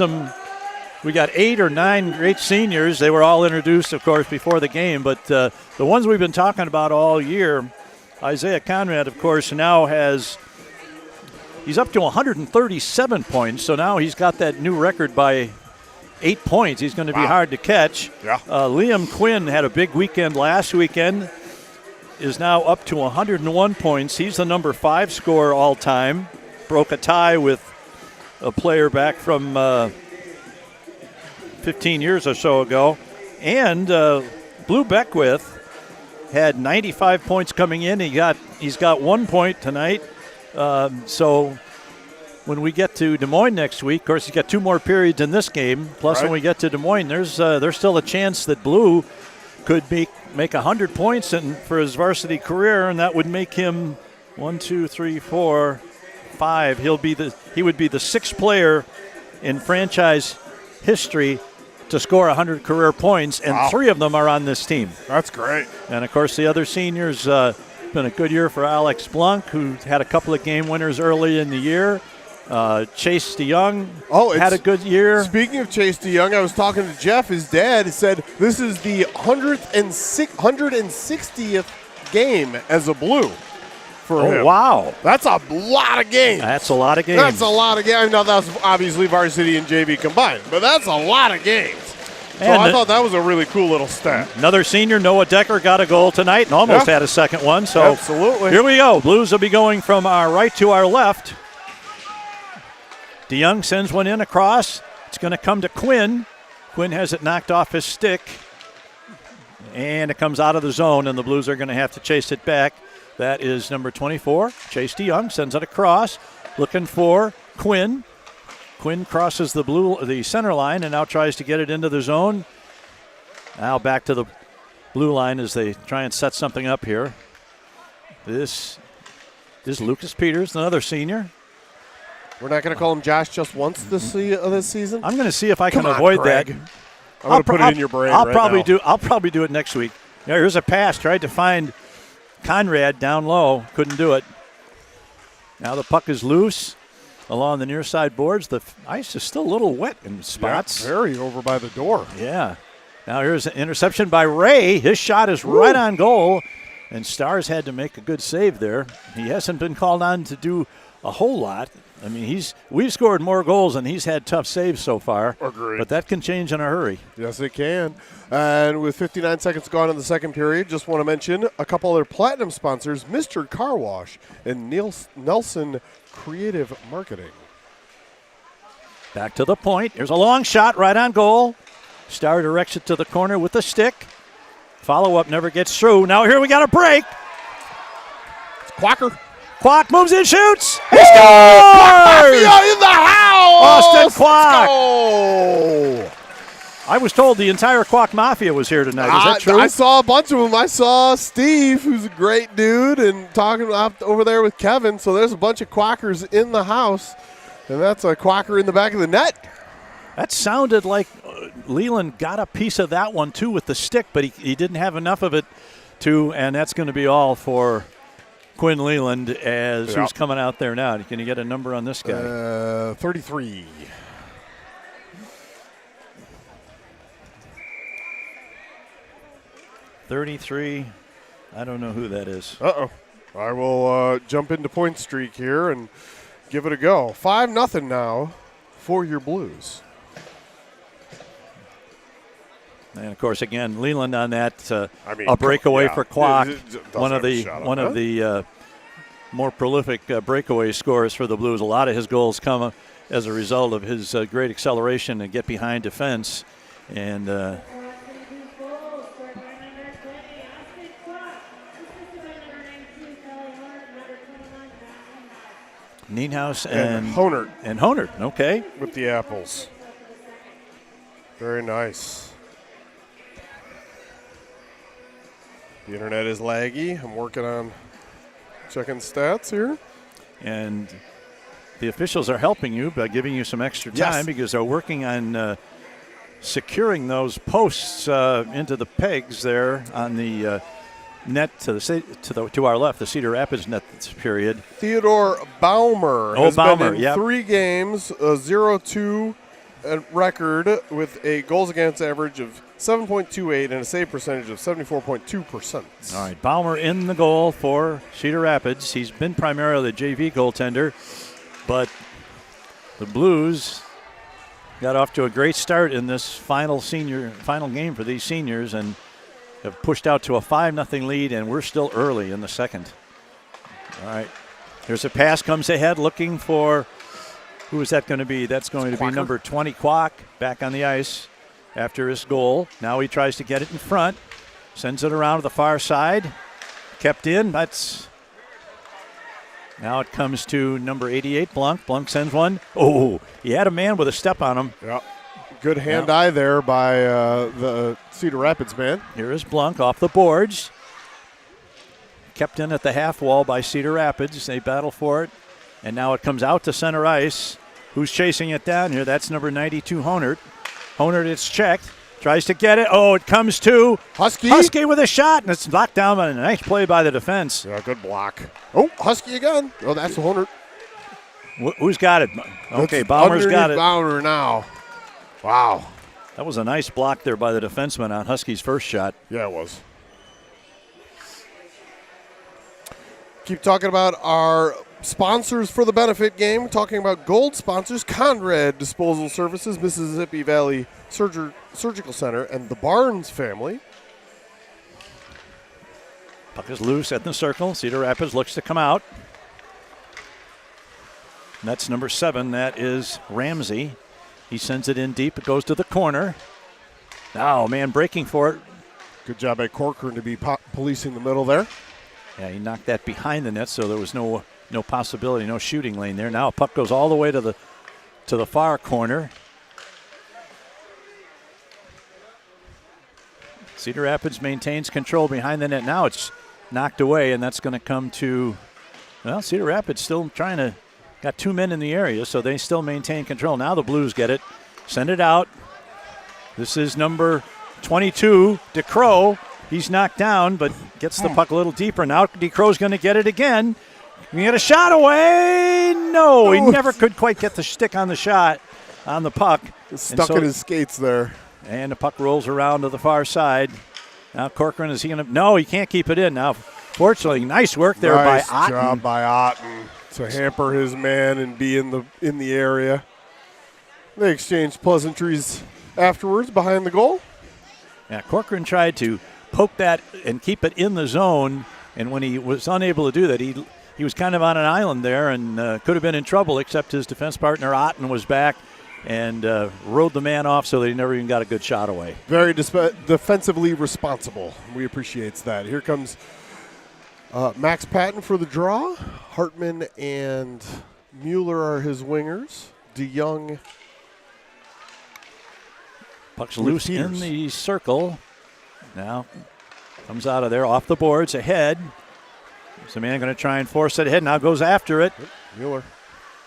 8 or 9 great seniors. They were all introduced, of course, before the game. But the ones we've been talking about all year, Isaiah Conrad, of course, now he's up to 137 points. So now he's got that new record by 8 points. He's going to be hard to catch. Yeah. Liam Quinn had a big weekend last weekend, is now up to 101 points. He's the number 5 scorer all time. Broke a tie with a player back from 15 years or so ago. And Blue Beckwith had 95 points coming in. He's got 1 point tonight. So when we get to Des Moines next week, of course, he's got 2 more periods in this game. Plus, when we get to Des Moines, there's still a chance that Blue could make 100 points for his varsity career, and that would make him 1, 2, 3, 4, 5. He would be the 6th player in franchise history to score 100 career points, and 3 of them are on this team. That's great. And of course, the other seniors, been a good year for Alex Blunk, who had a couple of game winners early in the year. Chase DeYoung had a good year. Speaking of Chase DeYoung, I was talking to Jeff. His dad said this is the 160th game as a Blue for him. Oh, wow. That's a lot of games. That's a lot of games. That's a lot of games. Now, that was obviously varsity and JV combined, but that's a lot of games. So I thought that was a really cool little stat. Another senior, Noah Decker, got a goal tonight and almost had a second one. So absolutely. Here we go. Blues will be going from our right to our left. DeYoung sends one in across. It's going to come to Quinn. Quinn has it knocked off his stick. And it comes out of the zone, and the Blues are going to have to chase it back. That is number 24. Chase DeYoung sends it across, looking for Quinn. Quinn crosses the center line and now tries to get it into the zone. Now back to the blue line as they try and set something up here. This is Lucas Peters, another senior. We're not going to call him Josh just once this season? I'm going to see if I can avoid that. I'm going to put it in your brain I'll right probably now. I'll probably do it next week. Here's a pass. Tried to find Conrad down low. Couldn't do it. Now the puck is loose along the near side boards. The ice is still a little wet in spots. Yeah, very over by the door. Yeah. Now here's an interception by Ray. His shot is right on goal. And Stars had to make a good save there. He hasn't been called on to do a whole lot. I mean, we've scored more goals and he's had tough saves so far. Agreed. But that can change in a hurry. Yes, it can. And with 59 seconds gone in the second period, just want to mention a couple other platinum sponsors, Mr. Car Wash and Nelson Creative Marketing. Back to the point. Here's a long shot right on goal. Star directs it to the corner with the stick. Follow-up never gets through. Now here we got a break. It's Quacker. Quack moves in, shoots. He Mafia scores! in the house! Austin Quack. Oh! I was told the entire Quack Mafia was here tonight. Is that true? I saw a bunch of them. I saw Steve, who's a great dude, and talking up over there with Kevin. So there's a bunch of Quackers in the house, and that's a Quacker in the back of the net. That sounded like Leland got a piece of that one, too, with the stick, but he didn't have enough of it and that's going to be all for Quinn Leland as who's coming out there now. Can you get a number on this guy? 33. I don't know who that is. Uh-oh. I will jump into point streak here and give it a go. 5-0 now for your Blues. And of course, again, Leland on that mean, a breakaway yeah. for Kwok, It doesn't one of have to the shut up, one huh? of the more prolific breakaway scorers for the Blues. A lot of his goals come as a result of his great acceleration and get behind defense. And Nienhuis and Honert And Honert, okay. with the apples. Very nice. The internet is laggy. I'm working on checking stats here. And the officials are helping you by giving you some extra time Yes. because they're working on securing those posts into the pegs there on the net to our left, the Cedar Rapids net this period. Theodore Baumer Oh, has Baumer, been in yep. 3 games, a 0-2 record with a goals against average of 7.28 and a save percentage of 74.2%. All right, Baumer in the goal for Cedar Rapids. He's been primarily the JV goaltender, but the Blues got off to a great start in this final game for these seniors and have pushed out to a 5-0 lead, and we're still early in the second. All right, here's a pass comes ahead looking for, who is that going to be? That's going to be number 20, Kwok, back on the ice after his goal. Now he tries to get it in front, sends it around to the far side, kept in. Now it comes to number 88, Blunk. Blunk sends one. Oh, he had a man with a step on him. Yeah. Good hand-eye there by the Cedar Rapids man. Here is Blunk off the boards. Kept in at the half wall by Cedar Rapids. They battle for it. And now it comes out to center ice. Who's chasing it down here? That's number 92, Honert. Honert, it's checked. Tries to get it. Oh, it comes to Husky. Husky with a shot, and it's knocked down by a nice play by the defense. Yeah, good block. Oh, Husky again. Oh, that's Honert. Who's got it? Okay, That's Baumer's got underneath it. Baumer now. Wow. That was a nice block there by the defenseman on Husky's first shot. Yeah, it was. Keep talking about our sponsors for the benefit game. Talking about gold sponsors, Conrad Disposal Services, Mississippi Valley Surgical Center, and the Barnes family. Puck is loose at the circle. Cedar Rapids looks to come out. And that's number 7. That is Ramsey. He sends it in deep. It goes to the corner. Oh, man, breaking for it. Good job by Corcoran to be policing the middle there. Yeah, he knocked that behind the net, so there was no possibility, no shooting lane there. Now a puck goes all the way to the far corner. Cedar Rapids maintains control behind the net. Now it's knocked away, and that's going to come to, well, Cedar Rapids still trying to, got 2 men in the area, so they still maintain control. Now the Blues get it, send it out. This is number 22, DeCrow. He's knocked down, but gets the puck a little deeper. Now DeCrow's going to get it again. He get a shot away. No, he never could quite get the stick on the shot, on the puck. Stuck in his skates there. And the puck rolls around to the far side. Now Corcoran, is he going to? No, he can't keep it in. Now, fortunately, nice work there by Otten. Nice job by Otten to hamper his man and be in the area. They exchanged pleasantries afterwards behind the goal. Yeah, Corcoran tried to poke that and keep it in the zone, and when he was unable to do that, he was kind of on an island there and could have been in trouble, except his defense partner Otten was back and rode the man off so that he never even got a good shot away. Very defensively responsible. We appreciate that. Here comes Max Patton for the draw. Hartman and Mueller are his wingers. DeYoung. Puck's loose in the circle. Now comes out of there off the boards ahead. Is the man going to try and force it ahead? Now goes after it. Mueller.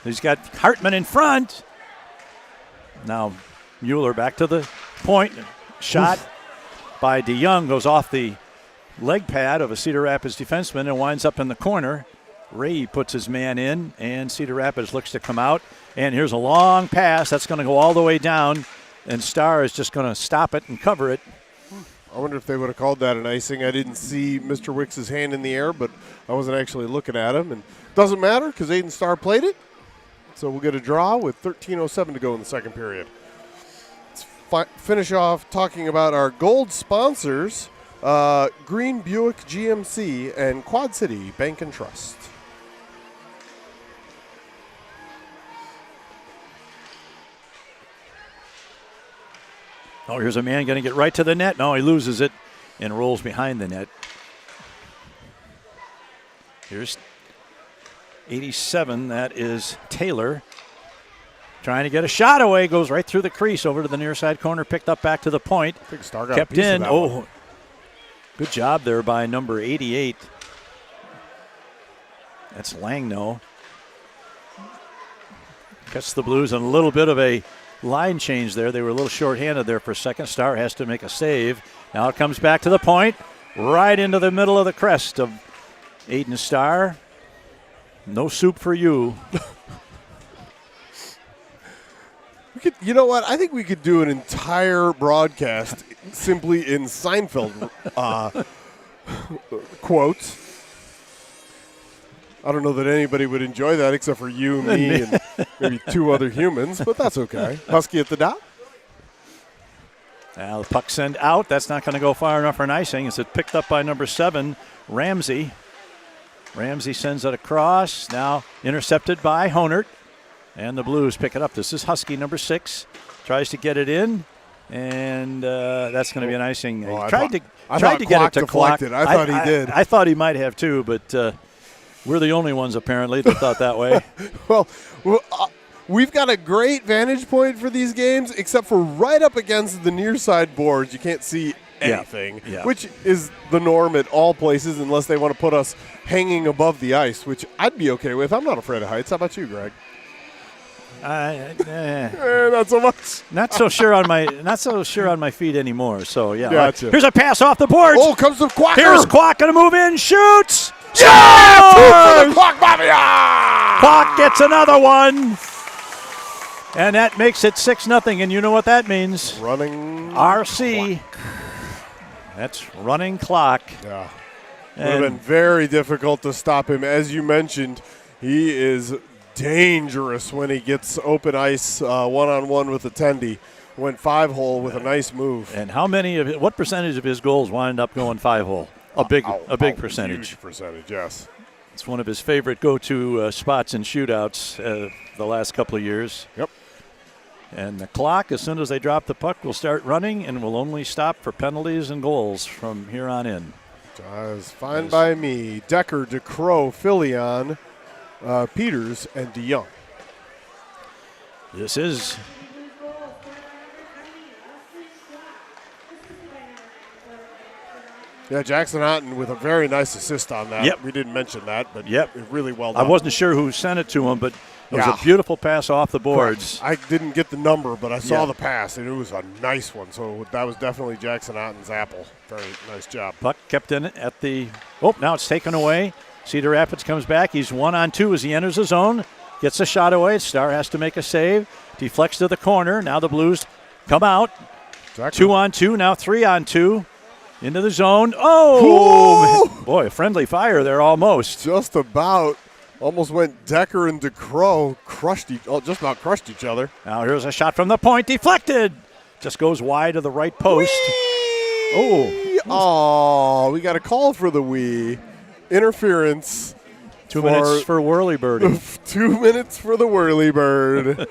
He's got Hartman in front. Now Mueller back to the point. Shot by DeYoung goes off the leg pad of a Cedar Rapids defenseman and winds up in the corner. Ray puts his man in, and Cedar Rapids looks to come out. And here's a long pass. That's going to go all the way down, and Starr is just going to stop it and cover it. I wonder if they would have called that an icing. I didn't see Mr. Wicks' hand in the air, but I wasn't actually looking at him. And doesn't matter because Aiden Starr played it. So we'll get a draw with 13:07 to go in the second period. Let's finish off talking about our gold sponsors, Green Buick GMC and Quad City Bank and Trust. Oh, here's a man going to get right to the net. No, he loses it and rolls behind the net. Here's 87. That is Taylor. Trying to get a shot away. Goes right through the crease over to the near side corner. Picked up back to the point. I think Star got kept a piece in. of that Oh, one. good job there by number 88. That's Langno. Gets the Blues in a little bit of a line change there. They were a little short-handed there for a second. Star has to make a save. Now it comes back to the point. Right into the middle of the crest of Aiden Starr. No soup for you. You know what? I think we could do an entire broadcast simply in Seinfeld quotes. I don't know that anybody would enjoy that except for you, me, and maybe two other humans, but that's okay. Husky at the dot. Now the puck send out. That's not going to go far enough for an icing. It's picked up by number 7, Ramsey. Ramsey sends it across. Now intercepted by Honert. And the Blues pick it up. This is Husky, number 6. Tries to get it in. And that's going to be an icing. Well, He tried to Clock get it to Clock. deflected. I thought he did. I thought he might have too, but we're the only ones apparently that thought that way. Well, we've got a great vantage point for these games, except for right up against the near side boards. You can't see anything, Yeah. which is the norm at all places unless they want to put us hanging above the ice, which I'd be okay with. I'm not afraid of heights. How about you, Greg? Not so much. Not so sure on my feet anymore. So yeah. Gotcha. Here's a pass off the boards. Oh, comes the Quacker. Here's Quack going to move in, shoots. Yeah! Scores! For the Quack Mafia! Quack gets another one. And that makes it 6-0. And you know what that means? Running RC. That's running clock. Yeah. Would have been very difficult to stop him. As you mentioned, he is dangerous when he gets open ice one-on-one with a tendy. Went 5-hole with a nice move. And what percentage of his goals wind up going 5-hole? A big percentage. Huge percentage, yes. It's one of his favorite go-to spots in shootouts the last couple of years. Yep. And the clock, as soon as they drop the puck, will start running and will only stop for penalties and goals from here on in. That's fine by me. Decker, DeCrow, Filion, Peters, and DeYoung. This is Yeah, Jackson Otten with a very nice assist on that. Yep. We didn't mention that, but Yep. really well done. I wasn't sure who sent it to him, but it was Yeah. a beautiful pass off the boards. I didn't get the number, but I saw Yeah. the pass, and it was a nice one. So that was definitely Jackson Otten's apple. Very nice job. Puck kept in it at the. Oh, now it's taken away. Cedar Rapids comes back. He's 1-on-2 as he enters the zone. Gets a shot away. Star has to make a save. Deflects to the corner. Now the Blues come out. Exactly. 2-on-2. Now 3-on-2. Into the zone. Oh, Ooh! boy, a friendly fire there almost. Just about. Almost went Decker and DeCrow. Just about crushed each other. Now here's a shot from the point. Deflected. Just goes wide of the right post. Oh, we got a call for the wee. Interference. 2 minutes for Whirly Birdie. 2 minutes for the Whirly Bird.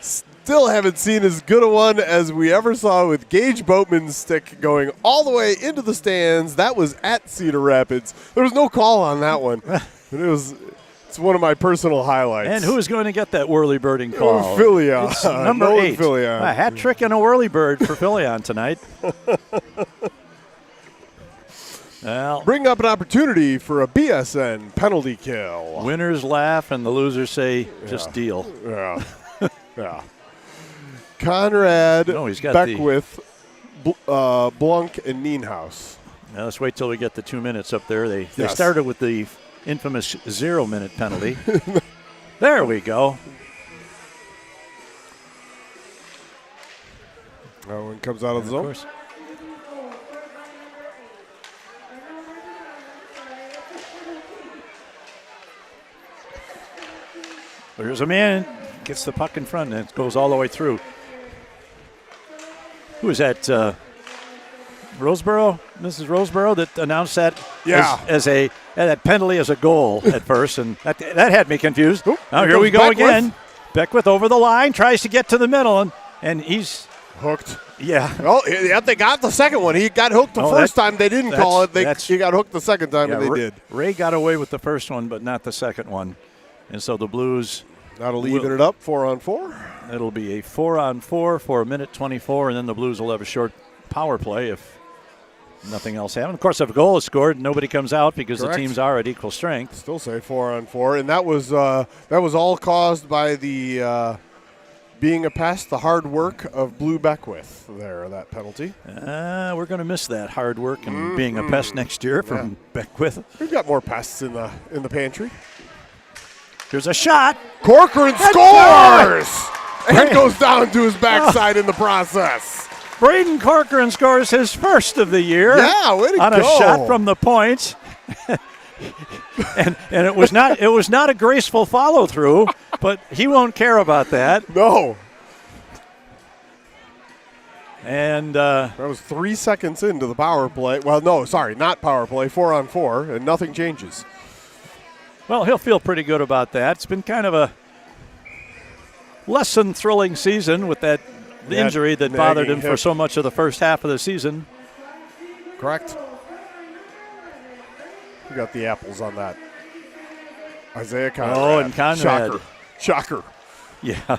Still haven't seen as good a one as we ever saw with Gage Boatman's stick going all the way into the stands. That was at Cedar Rapids. There was no call on that one. It's one of my personal highlights. And who is going to get that Whirly Birding call? Filion. It's number Nolan 8. Filion. A hat trick and a Whirly Bird for Filion tonight. Well, Bring up an opportunity for a BSN penalty kill. winners laugh and the losers say, just deal. Yeah. Yeah. Conrad, No, he's got Beckwith, Blunk, and Nienhaus. Now let's wait till we get the 2 minutes up there. They Yes. started with the infamous 0-minute penalty. There we go. That one comes out of the zone. Of course. There's a man, gets the puck in front, and it goes all the way through. Who is that? Roseboro, Mrs. Roseboro, that announced that as that penalty as a goal at first, and that had me confused. Now here we go again. Beckwith over the line, tries to get to the middle, and he's hooked. Yeah. Oh, yeah, they got the second one. He got hooked the first time. They didn't call it. He got hooked the second time, and they did. Ray got away with the first one, but not the second one. And so the Blues. That'll even it up 4-on-4. It'll be a 4-on-4 for a minute 24, and then the Blues will have a short power play if nothing else happens. Of course, if a goal is scored, nobody comes out because the teams are at equal strength. Still say 4-on-4, and that was all caused by the being past the hard work of Blue Beckwith there, that penalty. We're going to miss that hard work and being a pest next year from Beckwith. We've got more pests in the pantry. Here's a shot. Corcoran scores! And goes down to his backside in the process. Braden Corcoran scores his first of the year. Yeah, way to go. On a shot from the point. and it was not a graceful follow through, but he won't care about that. No. And that was 3 seconds into the power play. Well, no, sorry, not power play, 4-on-4, and nothing changes. Well, he'll feel pretty good about that. It's been kind of a less than thrilling season with that injury that bothered him for so much of the first half of the season. Correct. We got the apples on that. Isaiah Conrad. Oh, and Conrad. Shocker. Yeah.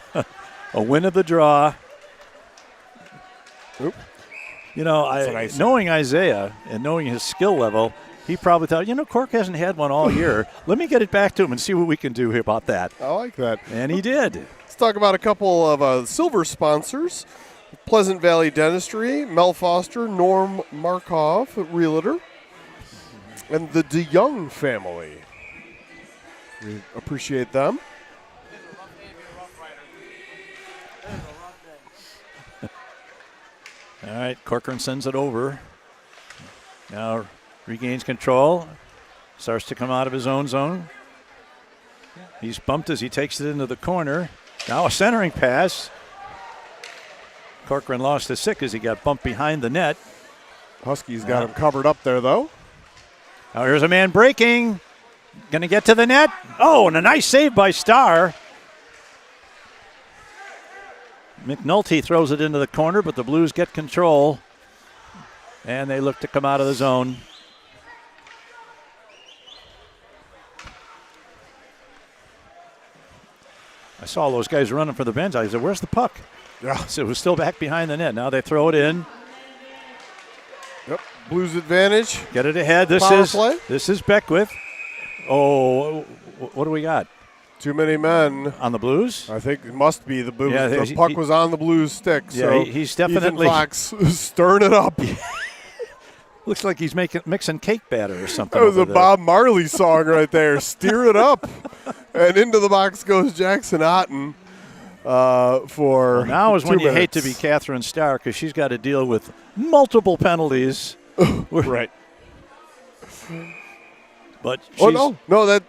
A win of the draw. Oop. You know, knowing Isaiah and knowing his skill level, he probably thought, Cork hasn't had one all year. Let me get it back to him and see what we can do about that. I like that. And he did. Let's talk about a couple of silver sponsors. Pleasant Valley Dentistry, Mel Foster, Norm Markov, Realtor, and the DeYoung family. We appreciate them. All right, Corcoran sends it over. Now regains control, starts to come out of his own zone. He's bumped as he takes it into the corner. Now a centering pass. Corcoran lost his stick as he got bumped behind the net. Huskies got him covered up there, though. Now here's a man breaking. Going to get to the net. Oh, and a nice save by Starr. McNulty throws it into the corner, but the Blues get control. And they look to come out of the zone. I saw those guys running for the bench. I said, where's the puck? Yeah. So it was still back behind the net. Now they throw it in. Yep. Blues advantage. Get it ahead. This is Beckwith. Oh, what do we got? Too many men. On the Blues? I think it must be the Blues. Yeah, the puck was on the Blues stick. Yeah, so he's definitely. Ethan Fox stirring it up. Looks like he's mixing cake batter or something. That was a Bob Marley song right there. Steer it up. And into the box goes Jackson Otten for now is when you minutes. hate to be Catherine Starr because she's got to deal with multiple penalties. Right. But no,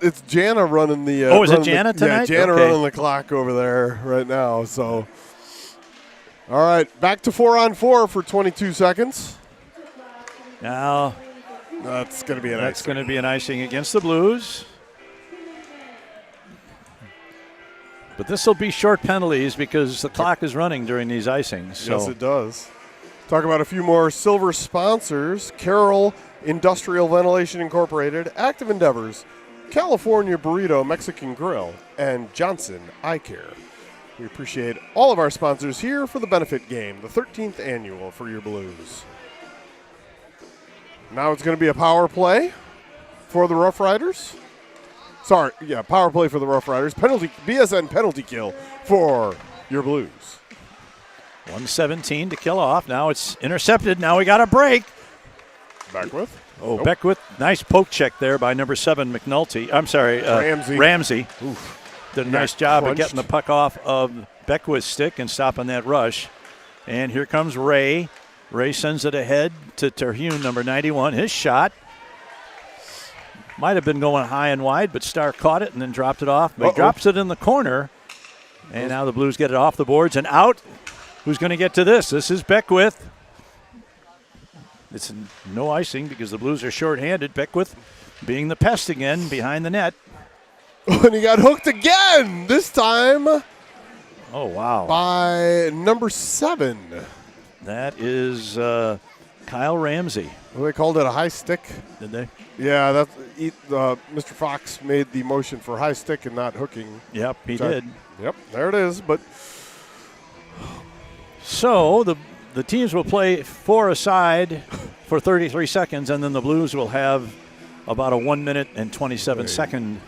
it's Jana running the. Is it Jana tonight? Yeah, Jana running the clock over there right now. So, all right, back to 4-on-4 for 22 seconds. Now, that's going to be an icing against the Blues. But this will be short penalties because the clock is running during these icings. So. Yes, it does. Talk about a few more silver sponsors. Carroll Industrial Ventilation Incorporated, Active Endeavors, California Burrito Mexican Grill, and Johnson Eye Care. We appreciate all of our sponsors here for the benefit game, the 13th annual for your Blues. Now it's going to be a power play for the Rough Riders. Power play for the Rough Riders. BSN penalty kill for your Blues. 1:17 to kill off. Now it's intercepted. Now we got a break. Beckwith. Oh, nope. Beckwith. Nice poke check there by number 7, McNulty. I'm sorry, Ramsey. Did a nice job of getting the puck off of Beckwith's stick and stopping that rush. And here comes Ray. Ray sends it ahead to Terhune, number 91. His shot. Might have been going high and wide, but Starr caught it and then dropped it off. But he drops it in the corner. And now the Blues get it off the boards and out. Who's going to get to this? This is Beckwith. It's no icing because the Blues are shorthanded. Beckwith being the pest again behind the net. And he got hooked again, this time Oh, wow. by number 7. That is Kyle Ramsey. Well, they called it a high stick. Did they? Yeah, Mr. Fox made the motion for high stick and not hooking. Yep, he did. Yep, there it is. But So the teams will play 4 aside for 33 seconds, and then the Blues will have about a 1 minute and 27 second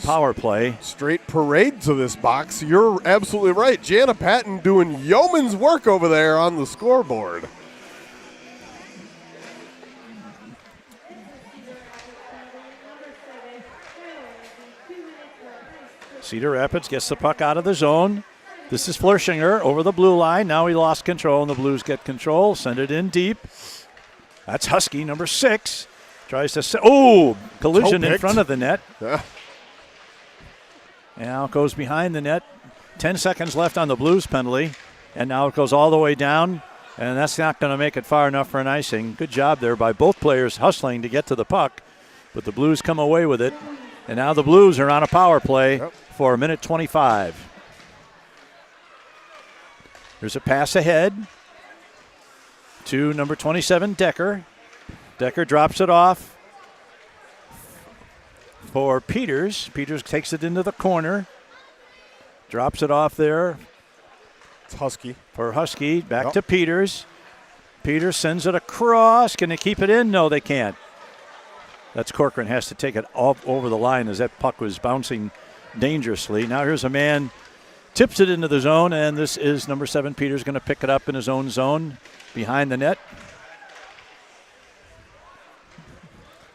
power play. straight parade to this box. You're absolutely right. Jana Patton doing yeoman's work over there on the scoreboard. Cedar Rapids gets the puck out of the zone. This is Flerschinger over the blue line. Now he lost control, and the Blues get control. Send it in deep. That's Husky, number 6. Tries to collision in front of the net. Yeah. Now it goes behind the net. 10 seconds left on the Blues penalty. And now it goes all the way down. And that's not going to make it far enough for an icing. Good job there by both players hustling to get to the puck. But the Blues come away with it. And now the Blues are on a power play for a minute 25. There's a pass ahead to number 27, Decker. Decker drops it off for Peters. Peters takes it into the corner. Drops it off there. It's Husky. For Husky. Back to Peters. Peters sends it across. Can they keep it in? No, they can't. That's Corcoran has to take it off over the line as that puck was bouncing dangerously. Now here's a man, tips it into the zone, and this is number 7, Peters, going to pick it up in his own zone behind the net.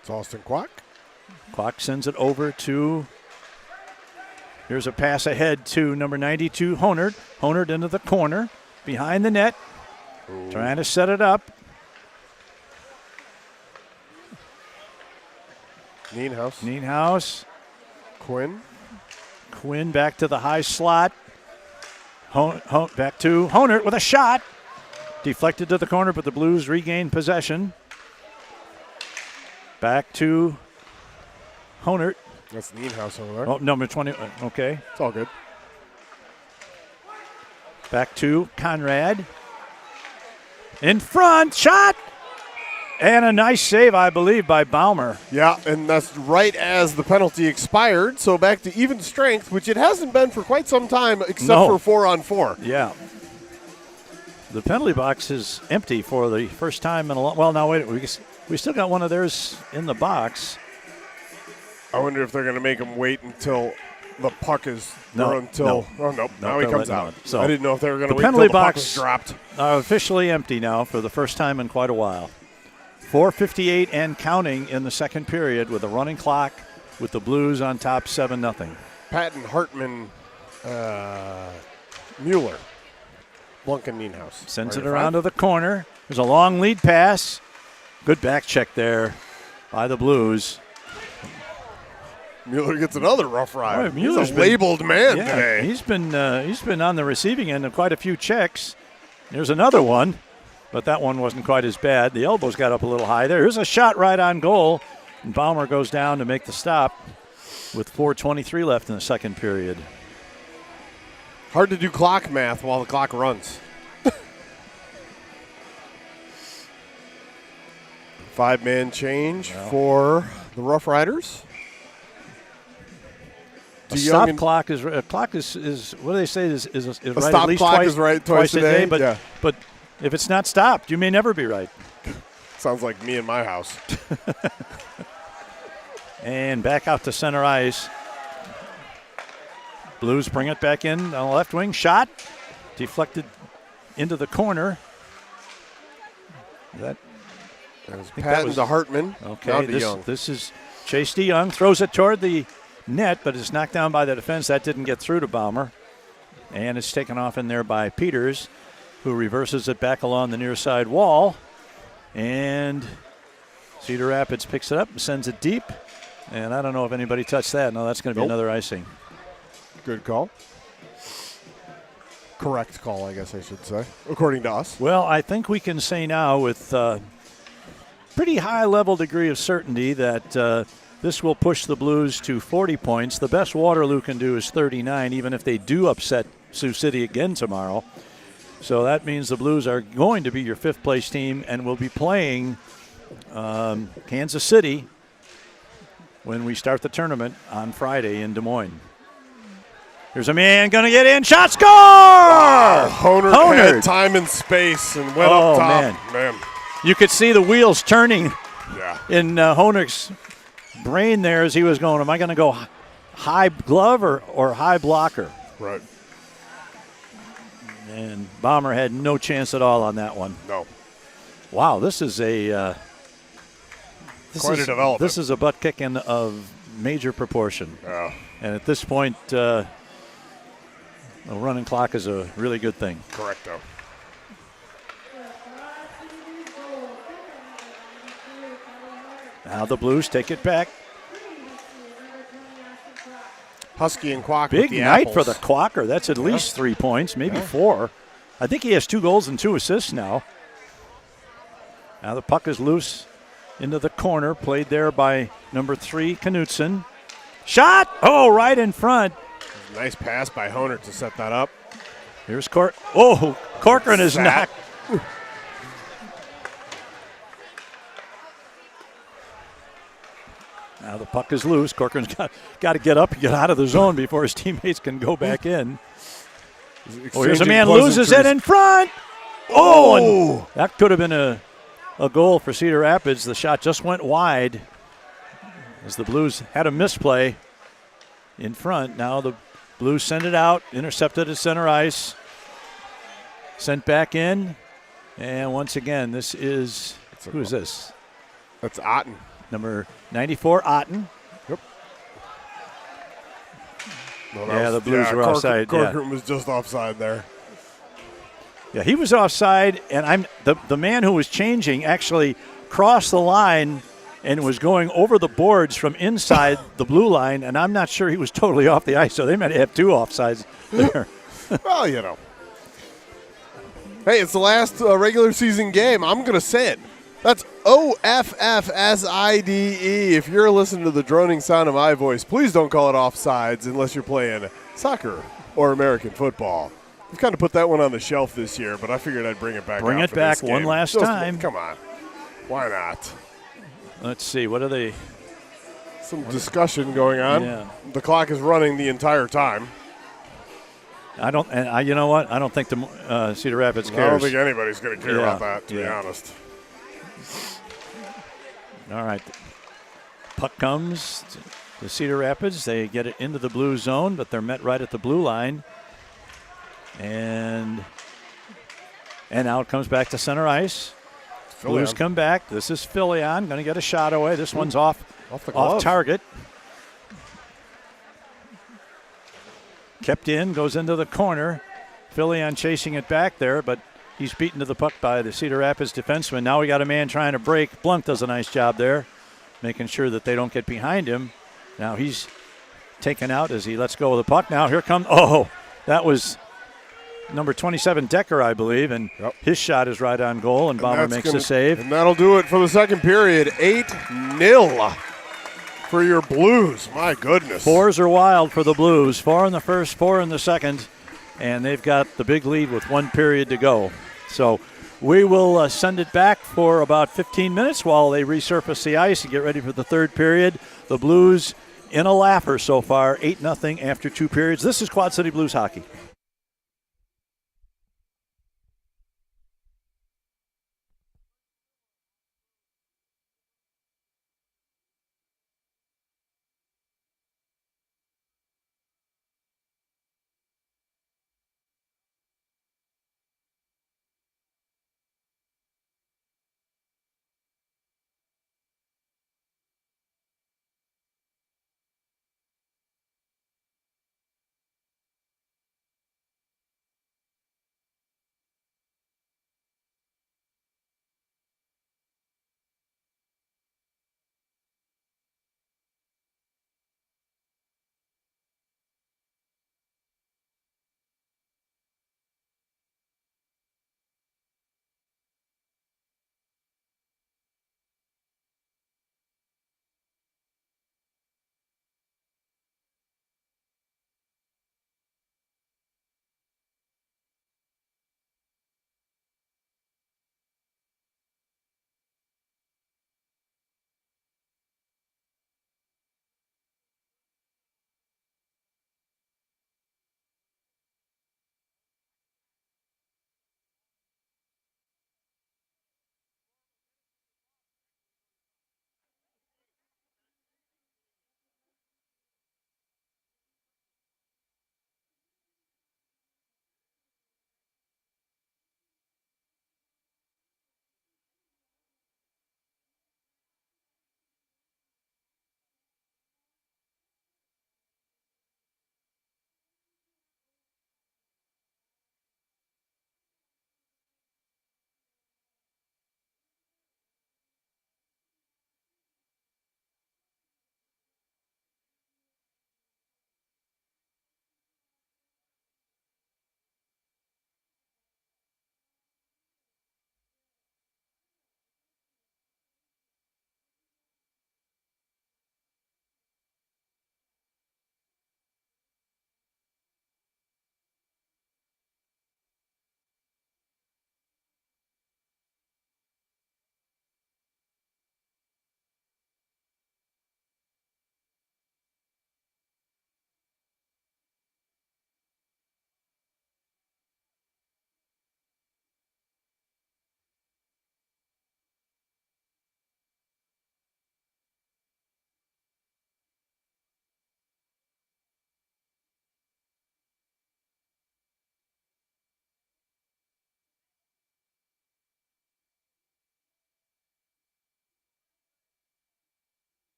It's Austin Kwok. Kwok sends it over to, here's a pass ahead to number 92, Honert. Honert into the corner, behind the net, trying to set it up. Nienhuis. Quinn back to the high slot. Back to Honert with a shot. Deflected to the corner, but the Blues regain possession. Back to Honert. That's Nienhuis over there. Oh, number 20. Okay. It's all good. Back to Conrad. In front. Shot. And a nice save, I believe, by Baumer. Yeah, and that's right as the penalty expired. So back to even strength, which it hasn't been for quite some time except for 4-on-4. Yeah. The penalty box is empty for the first time in a long. Well, now wait, we still got one of theirs in the box. I wonder if they're going to make them wait until the puck is No. Oh no! Now he comes out. So I didn't know if they were going to the wait until penalty the puck box was dropped. Officially empty now for the first time in quite a while. 4:58 and counting in the second period with a running clock, with the Blues on top 7-0. Patton, Hartman, Mueller, Blunk, and Nienhuis. Sends it around to the corner. There's a long lead pass. Good back check there by the Blues. Mueller gets another rough ride. Boy, Mueller's He's a labeled man today. He's been on the receiving end of quite a few checks. There's another one, but that one wasn't quite as bad. The elbows got up a little high there. Here's a shot right on goal, and Baumer goes down to make the stop with 4:23 left in the second period. Hard to do clock math while the clock runs. 5-man change for the Rough Riders. A stop clock is what do they say is a right stop at least clock is right twice a day. But if it's not stopped, you may never be right. Sounds like me and my house. And back out to center ice. Blues bring it back in on the left wing. Shot deflected into the corner. That was Patton to Hartman. Okay, this is Chase DeYoung. Throws it toward the net, but it's knocked down by the defense. That didn't get through to Baumer. And it's taken off in there by Peters, who reverses it back along the near side wall. And Cedar Rapids picks it up and sends it deep. And I don't know if anybody touched that. No, that's going to be Nope. another icing. Good call. Correct call, I guess I should say, according to us. Well, I think we can say now with pretty high level degree of certainty that this will push the Blues to 40 points. The best Waterloo can do is 39, even if they do upset Sioux City again tomorrow. So that means the Blues are going to be your fifth place team and will be playing Kansas City when we start the tournament on Friday in Des Moines. Here's a man going to get in. Shot, score! Honer Honert. had time and space and went Oh, up top. man. You could see the wheels turning Yeah. in Honer's brain there as he was going, am I going to go high glove or high blocker? Right. And Bomber had no chance at all on that one. No. Wow, this is a Quite a development. This is a butt kicking of major proportion. Yeah. And at this point, a running clock is a really good thing. Correcto. Now the Blues take it back. Husky and Quack Big with the night apples. for the Quacker. That's at least 3 points, maybe 4. I think he has 2 goals and 2 assists now. Now the puck is loose into the corner, played there by number 3, Knutson. Shot! Oh, right in front. Nice pass by Honer to set that up. Here's Corcoran is Sack. knocked. Now the puck is loose. Corcoran's got to get up and get out of the zone before his teammates can go back in. Oh, here's a man loses it in front. Oh, and that could have been a goal for Cedar Rapids. The shot just went wide as the Blues had a misplay in front. Now the Blues send it out, intercepted at center ice, sent back in, and once again, this is who is this? That's Otten. Number 94, Otten. Yep. No, Yeah, the Blues were offside, yeah. Corcoran was just offside there. Yeah, he was offside, and the man who was changing actually crossed the line and was going over the boards from inside the blue line, and I'm not sure he was totally off the ice, so they might have 2 offsides there. Well, you know. Hey, it's the last regular season game. I'm going to say it. That's OFFSIDE. If you're listening to the droning sound of my voice, please don't call it offsides unless you're playing soccer or American football. We've kind of put that one on the shelf this year, but I figured I'd bring it back. Bring out it for back this one game. last Just time. Come on. Why not? Let's see, what are they? Some discussion going on. Yeah. The clock is running the entire time. You know what? I don't think the Cedar Rapids cares. I don't think anybody's going to care Yeah, about that, to be honest. All right. Puck comes to Cedar Rapids. They get it into the blue zone, but they're met right at the blue line. And now it comes back to center ice. Blues come back. This is Filion. Going to get a shot away. This one's off target. Kept in, goes into the corner. Filion chasing it back there, but he's beaten to the puck by the Cedar Rapids defenseman. Now we got a man trying to break. Blunt does a nice job there, making sure that they don't get behind him. Now he's taken out as he lets go of the puck. Now here comes, that was number 27, Decker, I believe, and his shot is right on goal, and Bomber makes the save. And that'll do it for the second period. 8-0 for your Blues. My goodness. 4s are wild for the Blues. 4 in the first, 4 in the second, and they've got the big lead with 1 period to go. So we will send it back for about 15 minutes while they resurface the ice and get ready for the third period. The Blues in a laugher so far, 8-0 after 2 periods. This is Quad City Blues hockey.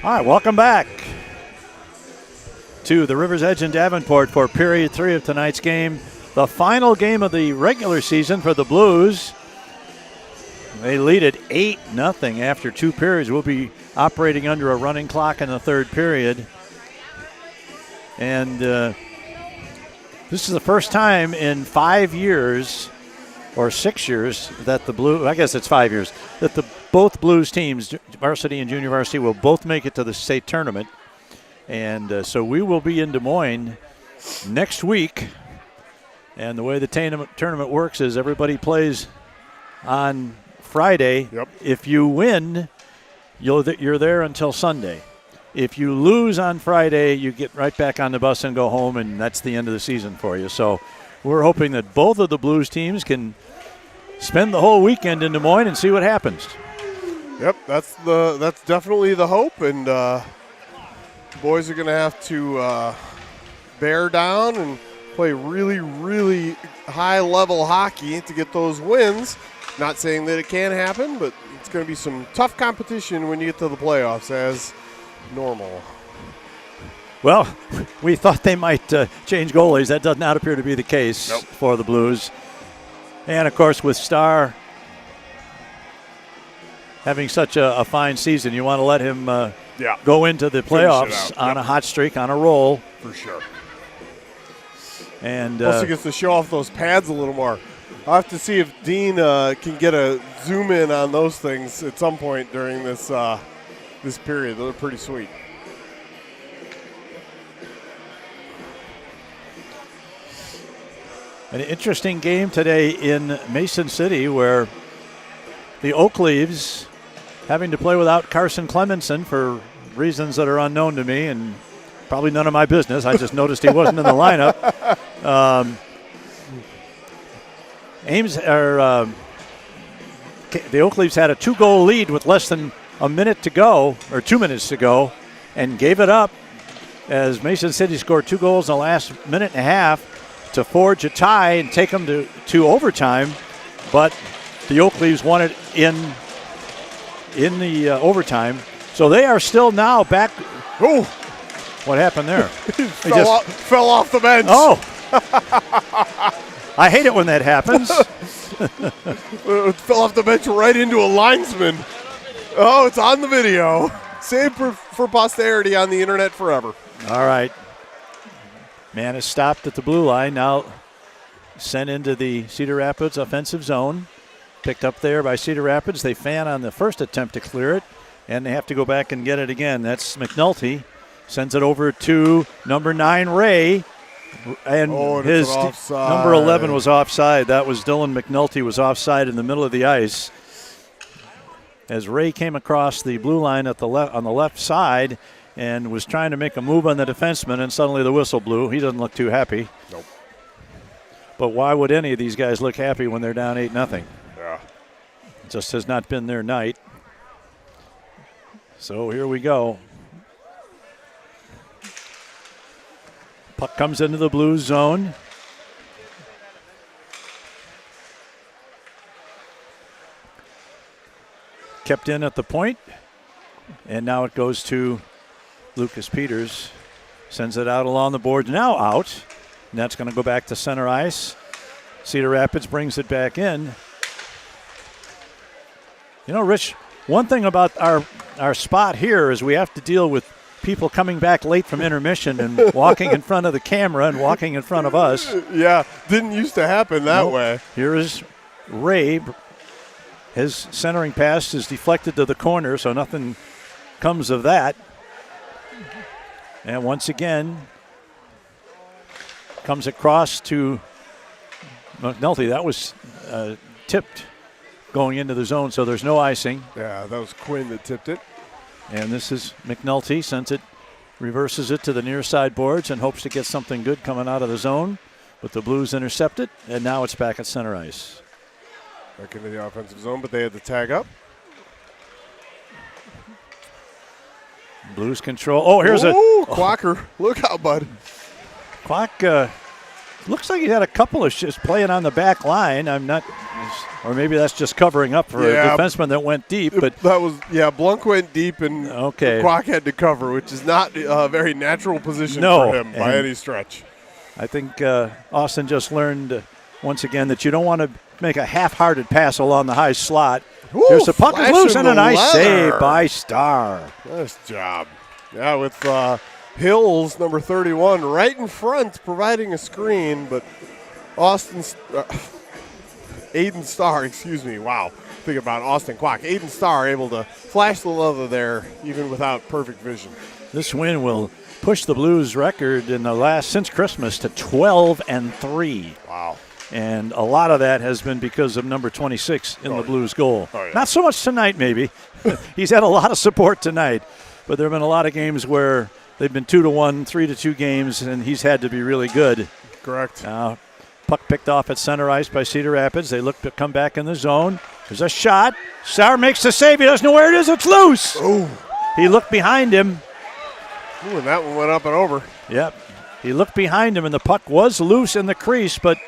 All right, welcome back to the River's Edge in Davenport for period 3 of tonight's game. The final game of the regular season for the Blues. They lead at 8-0 after 2 periods. We'll be operating under a running clock in the 3rd period. And this is the first time in 5 years or 6 years that the Blues, I guess it's 5 years, that both Blues teams, varsity and junior varsity, will both make it to the state tournament. And so we will be in Des Moines next week. And the way the tournament works is everybody plays on Friday. Yep. If you win, you're there until Sunday. If you lose on Friday, you get right back on the bus and go home, and that's the end of the season for you. So we're hoping that both of the Blues teams can spend the whole weekend in Des Moines and see what happens. Yep, that's definitely the hope, and boys are going to have to bear down and play really, really high-level hockey to get those wins. Not saying that it can't happen, but it's going to be some tough competition when you get to the playoffs, as normal. Well, we thought they might change goalies. That does not appear to be the case for the Blues. And, of course, with Starr having such a fine season, you want to let him go into the playoffs on a hot streak, on a roll. For sure. And plus he gets to show off those pads a little more. I'll have to see if Dean can get a zoom in on those things at some point during this this period. Those are pretty sweet. An interesting game today in Mason City where the Oak Leaves, having to play without Carson Clemenson for reasons that are unknown to me and probably none of my business. I just noticed he wasn't in the lineup. The Oak Leaves had a 2-goal lead with less than a minute to go, or 2 minutes to go, and gave it up as Mason City scored 2 goals in the last minute and a half to forge a tie and take them to overtime. But the Oak Leaves won it in the overtime. So they are still now back. Oh, what happened there? fell off the bench. Oh. I hate it when that happens. It fell off the bench right into a linesman. Oh, it's on the video. Saved for posterity on the internet forever. All right. Man is stopped at the blue line. Now sent into the Cedar Rapids offensive zone. Picked up there by Cedar Rapids. They fan on the first attempt to clear it, and they have to go back and get it again. That's McNulty. Sends it over to number 9, Ray. And his number 11 was offside. That was Dylan McNulty was offside in the middle of the ice. As Ray came across the blue line at on the left side and was trying to make a move on the defenseman, and suddenly the whistle blew. He doesn't look too happy. Nope. But why would any of these guys look happy when they're down 8-0? Yeah. It just has not been their night. So here we go. Puck comes into the Blues zone. Kept in at the point. And now it goes to Lucas Peters. Sends it out along the boards. Now out. And that's going to go back to center ice. Cedar Rapids brings it back in. You know, Rich, one thing about our spot here is we have to deal with people coming back late from intermission and walking in front of the camera and walking in front of us. Yeah, didn't used to happen that way. Here is Ray. His centering pass is deflected to the corner, so nothing comes of that. And once again, comes across to McNulty. That was tipped going into the zone, so there's no icing. Yeah, that was Quinn that tipped it. And this is McNulty, sends it, reverses it to the near side boards and hopes to get something good coming out of the zone. But the Blues intercept it, and now it's back at center ice. Back into the offensive zone, but they had the tag up. Blues control. Oh, here's Quacker. Look out, bud. Quack looks like he had a couple of shifts playing on the back line. I'm not Or maybe that's just covering up for a defenseman that went deep. But that was Blunk went deep, and Kwok had to cover, which is not a very natural position for him by any stretch. I think Austin just learned once again that you don't want to make a half-hearted pass along the high slot. Ooh, here's the puck is loose and a nice leather. save by Starr. Nice job. Yeah, with Hills, number 31, right in front, providing a screen, but Aiden Starr, excuse me, wow. Think about Austin Kwok. Aiden Starr able to flash the leather there, even without perfect vision. This win will push the Blues record in the last since Christmas to 12-3. Wow. And a lot of that has been because of number 26 in the Blues goal. Oh, yeah. Not so much tonight, maybe. He's had a lot of support tonight, but there have been a lot of games where they've been 2-1, 3-2 games, and he's had to be really good. Correct. Puck picked off at center ice by Cedar Rapids. They look to come back in the zone. There's a shot. Starr makes the save. He doesn't know where it is. It's loose. Oh. He looked behind him. Ooh, and that one went up and over. Yep. He looked behind him, and the puck was loose in the crease, but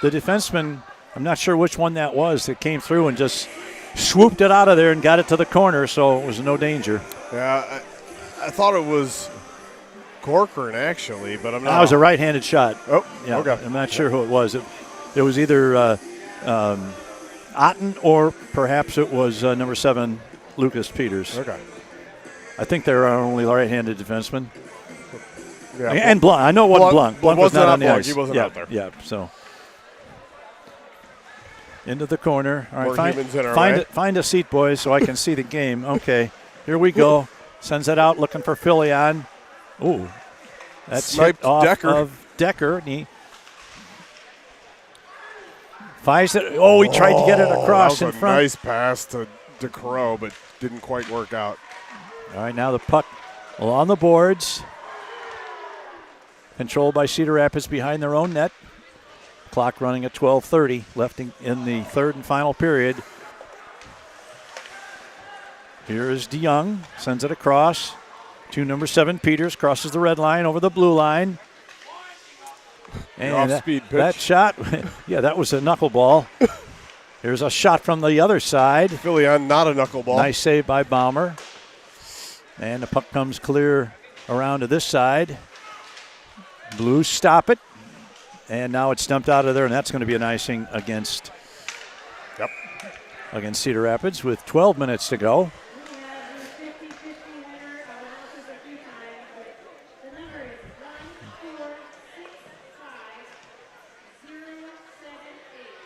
the defenseman, I'm not sure which one that was, that came through and just swooped it out of there and got it to the corner, so it was no danger. Yeah, I thought it was Corcoran, actually, but I'm not. That was a right-handed shot. Oh, yeah, okay. I'm not sure who it was. It was either Otten or perhaps it was number 7, Lucas Peters. Okay. I think they were our only right-handed defenseman. Yeah, and Blunt. I know it wasn't Blunt. Blunt was not on the ice. He wasn't out there. Yeah, so. Into the corner. All More right, humans in our way. find a seat, boys, so I can see the game. Okay, here we go. Sends it out, looking for Filion. Ooh, that's Sniped hit off Decker. of Decker. And he finds it. Oh, he tried to get it across that in was a front. nice pass to DeCrow, but didn't quite work out. All right, now the puck along the boards. Controlled by Cedar Rapids behind their own net. Clock running at 12:30 left in the third and final period. Here is DeYoung, sends it across to number 7, Peters, crosses the red line over the blue line. And off-speed pitch. that shot, yeah, that was a knuckleball. Here's a shot from the other side. Filion, not a knuckleball. Nice save by Baumer. And the puck comes clear around to this side. Blues stop it. And now it's dumped out of there, and that's going to be an icing against Cedar Rapids with 12 minutes to go.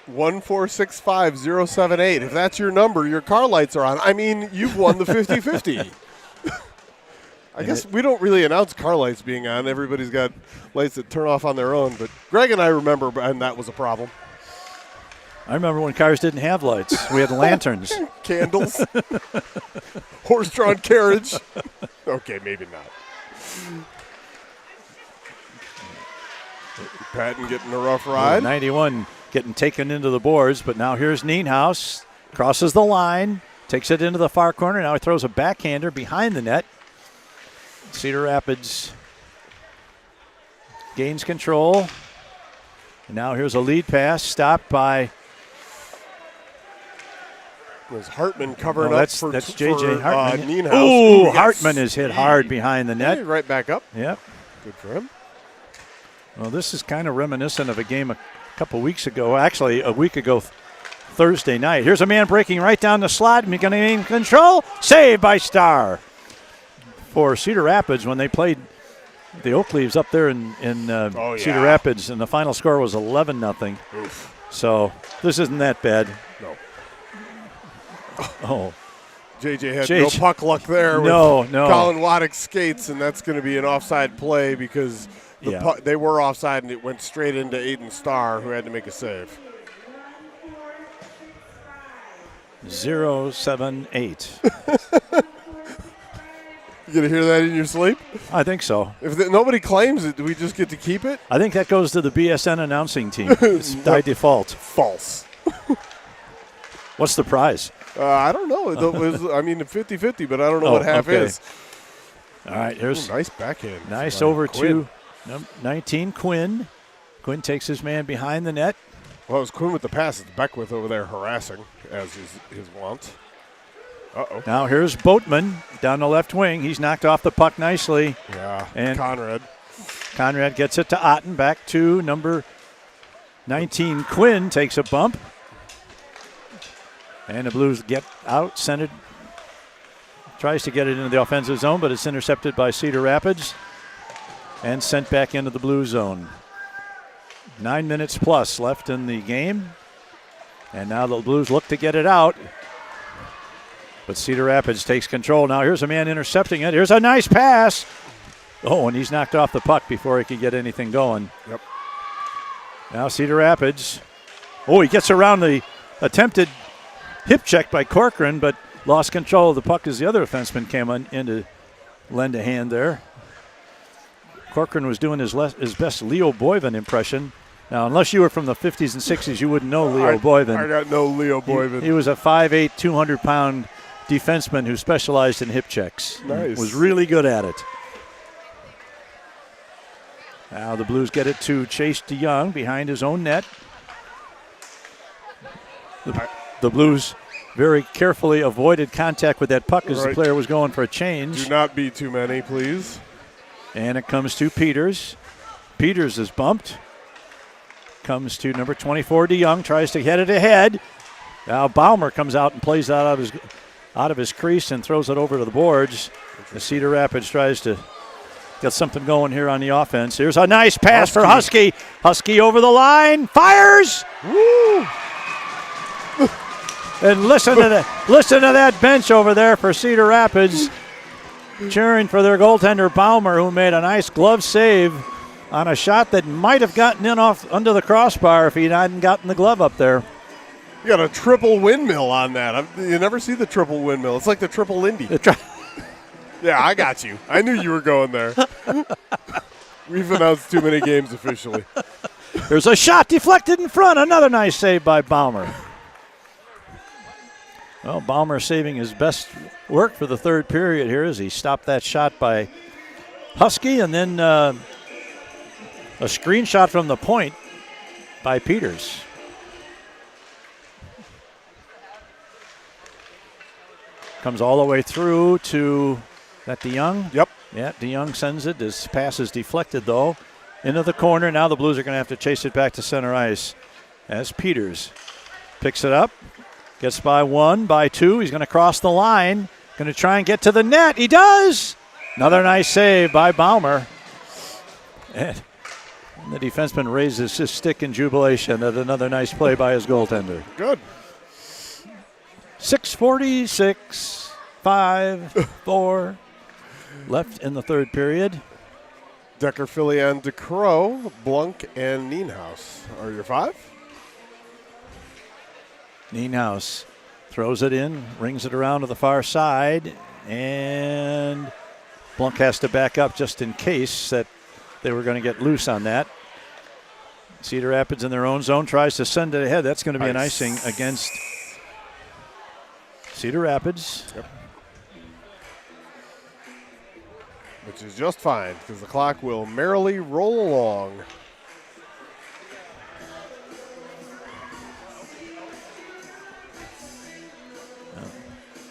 1465078. If that's your number, your car lights are on. I mean, you've won the 50-50. I guess we don't really announce car lights being on. Everybody's got lights that turn off on their own. But Greg and I remember, and that was a problem. I remember when cars didn't have lights. We had lanterns. Candles. Horse-drawn carriage. Okay, maybe not. Patton getting a rough ride. 91 getting taken into the boards, but now here's Nienhaus. Crosses the line, takes it into the far corner. Now he throws a backhander behind the net. Cedar Rapids gains control. And now here's a lead pass stopped by. Was Hartman covering up that's J.J. Hartman. Nienhaus. Ooh, yes. Hartman is hit hard behind the net. Hey, right back up. Yep. Good for him. Well, this is kind of reminiscent of a game a couple weeks ago. Actually, a week ago Thursday night. Here's a man breaking right down the slot. Getting in control. Saved by Starr. For Cedar Rapids, when they played the Oak Leaves up there in Cedar Rapids, and the final score was 11-0. So this isn't that bad. No. Oh. JJ had no puck luck there with Colin Waddick's skates, and that's going to be an offside play because they were offside, and it went straight into Aiden Starr, who had to make a save. 0-7-8. You going to hear that in your sleep? I think so. If nobody claims it, do we just get to keep it? I think that goes to the BSN announcing team. It's by default. False. What's the prize? I don't know. It was, I mean, 50-50, but I don't know what half is. All right, here's nice backhand. Nice over Quinn. To 19, Quinn. Quinn takes his man behind the net. Well, it was Quinn with the pass. It's Beckwith over there harassing, as his wont. Uh-oh. Now here's Boatman down the left wing. He's knocked off the puck nicely. Yeah, And Conrad. Gets it to Otten. Back to number 19, Quinn takes a bump. And the Blues get out, send it. Tries to get it into the offensive zone, but it's intercepted by Cedar Rapids and sent back into the Blue zone. 9 minutes plus left in the game. And now the Blues look to get it out. But Cedar Rapids takes control. Now here's a man intercepting it. Here's a nice pass. Oh, and he's knocked off the puck before he could get anything going. Yep. Now Cedar Rapids. Oh, he gets around the attempted hip check by Corcoran, but lost control of the puck as the other defenseman came in to lend a hand there. Corcoran was doing his best Leo Boyven impression. Now, unless you were from the 50s and 60s, you wouldn't know Leo Boyven. I got no Leo Boyven. He was a 5'8", 200-pound defenseman who specialized in hip checks. Nice. Was really good at it. Now the Blues get it to Chase DeYoung behind his own net. The Blues very carefully avoided contact with that puck as the player was going for a change. Do not be too many, please. And it comes to Peters. Peters is bumped. Comes to number 24, DeYoung, tries to head it ahead. Now Baumer comes out and plays out of his crease and throws it over to the boards. The Cedar Rapids tries to get something going here on the offense. Here's a nice pass for Husky. Husky over the line, fires. Woo! And listen to that bench over there for Cedar Rapids, cheering for their goaltender Baumer, who made a nice glove save on a shot that might have gotten in off under the crossbar if he hadn't gotten the glove up there. You got a triple windmill on that. You never see the triple windmill. It's like the triple Lindy. Yeah, I got you. I knew you were going there. We've announced too many games officially. There's a shot deflected in front. Another nice save by Baumer. Well, Baumer saving his best work for the third period here as he stopped that shot by Husky, and then a screenshot from the point by Peters. Comes all the way through to that DeYoung. Yep. Yeah, DeYoung sends it. His pass is deflected, though, into the corner. Now the Blues are going to have to chase it back to center ice as Peters picks it up. Gets by one, by two. He's going to cross the line. Going to try and get to the net. He does. Another nice save by Baumer. And the defenseman raises his stick in jubilation at another nice play by his goaltender. Good. 6:46, 5-4 left in the third period. Decker, Filian, DeCrow, Blunk, and Nienhaus are your five. Nienhaus throws it in, rings it around to the far side, and Blunk has to back up just in case that they were going to get loose on that. Cedar Rapids in their own zone tries to send it ahead. That's going to be an icing against Cedar Rapids. Yep. Which is just fine because the clock will merrily roll along.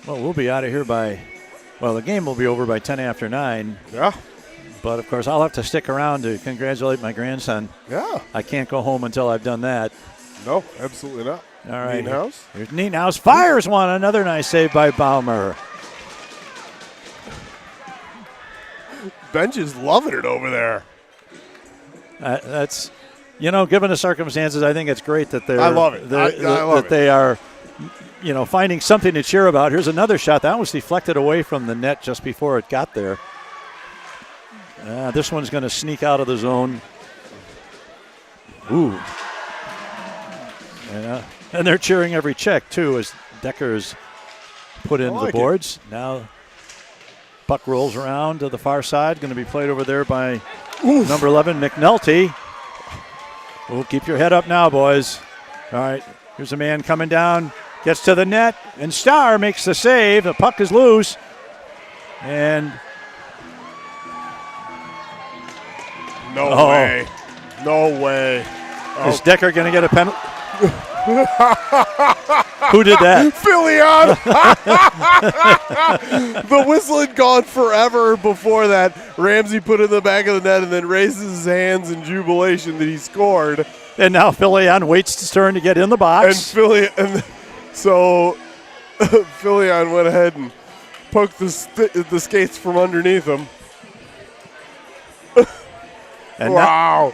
Well, we'll be out of here the game will be over by 10 after 9. Yeah. But, of course, I'll have to stick around to congratulate my grandson. Yeah. I can't go home until I've done that. No, absolutely not. All right. Nienhaus. Here's Nienhaus. Fires one. Another nice save by Baumer. Bench is loving it over there. That's, given the circumstances, I think it's great that they're. I love it. I love it. They are, finding something to cheer about. Here's another shot. That was deflected away from the net just before it got there. This one's going to sneak out of the zone. Ooh. And they're cheering every check, too, as Decker's put into the boards. Now, puck rolls around to the far side. Going to be played over there by number 11, McNulty. Oh, keep your head up now, boys. All right, here's a man coming down. Gets to the net, and Starr makes the save. The puck is loose. And No way. No way. is Decker going to get a penalty? Who did that? Filion! The whistle had gone forever before that. Ramsey put it in the back of the net and then raises his hands in jubilation that he scored. And now Filion waits his turn to get in the And box. so Filion went ahead and poked the skates from underneath him. And Wow.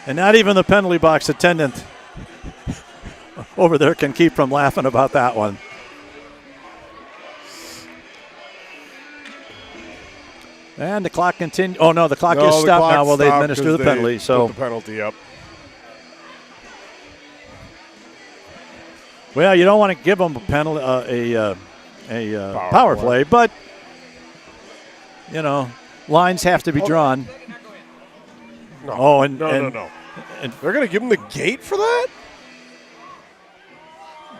and not even the penalty box attendant over there can keep from laughing about that one. And the clock continues. Oh, no, the clock is stopped now while they administer the penalty. So put the penalty up. Well, you don't want to give them a penalty, power play, but lines have to be drawn. No. Oh, No. And they're going to give him the gate for that?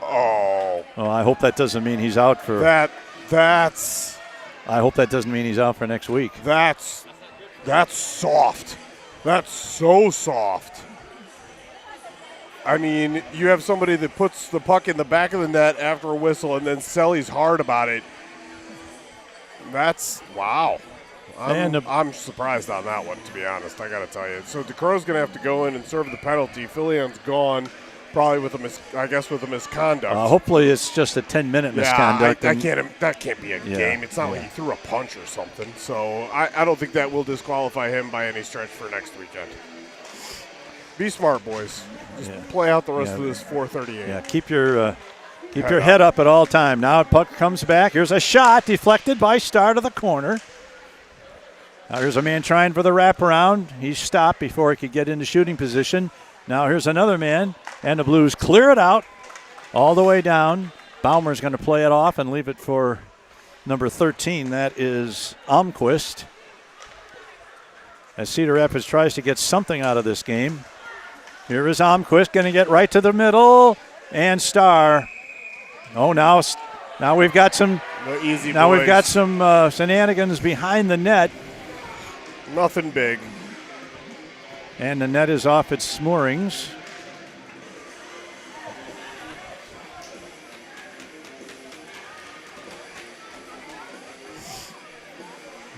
Oh. Oh, I hope that doesn't mean he's out for. That's. I hope that doesn't mean he's out for next week. That's soft. That's so soft. I mean, you have somebody that puts the puck in the back of the net after a whistle and then Selly's hard about it. That's, wow. I'm surprised on that one, to be honest. I got to tell you. So DeCrow's going to have to go in and serve the penalty. Filion's gone, probably with a misconduct. Hopefully, it's just a 10-minute misconduct. That can't be a game. It's not like he threw a punch or something. So I don't think that will disqualify him by any stretch for next weekend. Be smart, boys. Just play out the rest of this 4:38. Yeah, keep your head up at all time. Now puck comes back. Here's a shot deflected by Starr to the corner. Now here's a man trying for the wraparound. He's stopped before he could get into shooting position. Now here's another man, and the Blues clear it out all the way down. Baumer's going to play it off and leave it for number 13. That is Almquist. As Cedar Rapids tries to get something out of this game. Here is Almquist going to get right to the middle, and Starr. Oh, now we've got some. Easy now boys. we've got some shenanigans behind the net. Nothing big. And the net is off its moorings.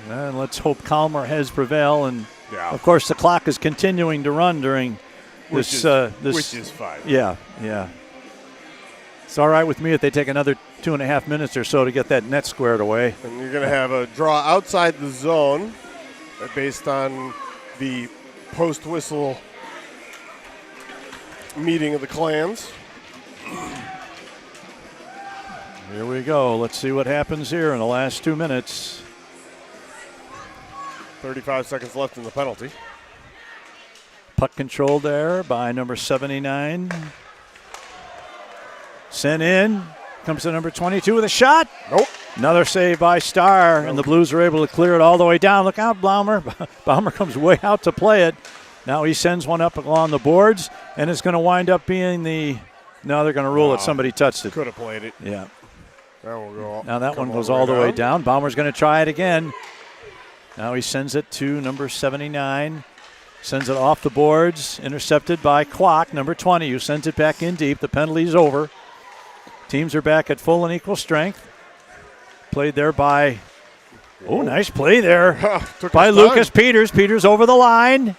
And let's hope calmer heads prevail. And of course, the clock is continuing to run during this. Which is fine. Yeah. It's all right with me if they take another 2.5 minutes or so to get that net squared away. And you're going to have a draw outside the zone based on the post-whistle meeting of the clans. Here we go. Let's see what happens here in the last 2 minutes. 35 seconds left in the penalty. Puck controlled there by number 79. Sent in. Comes to number 22 with a shot. Nope. Another save by Starr, and the Blues are able to clear it all the way down. Look out, Baumer. Baumer comes way out to play it. Now he sends one up along the boards, and it's going to wind up being the. No, they're going to rule it. Somebody touched it. Could have played it. Yeah. That will go. Now that one goes all the way down. Baumer's going to try it again. Now he sends it to number 79. Sends it off the boards. Intercepted by Kwok, number 20, who sends it back in deep. The penalty's over. Teams are back at full and equal strength. Played there by. Oh, nice play there by Lucas Peters. Peters over the line.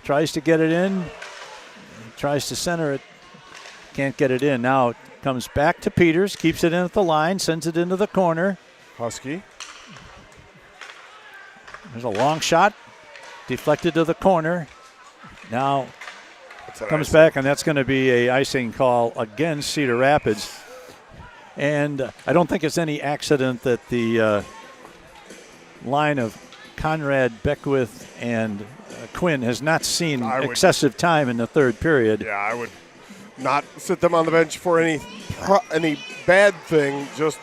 Tries to get it in. Tries to center it. Can't get it in. Now it comes back to Peters. Keeps it in at the line. Sends it into the corner. Husky. There's a long shot. Deflected to the corner. Now comes back, and that's going to be a icing call against Cedar Rapids. And I don't think it's any accident that the line of Conrad, Beckwith, and Quinn has not seen excessive time in the third period. Yeah, I would not sit them on the bench for any bad thing. Just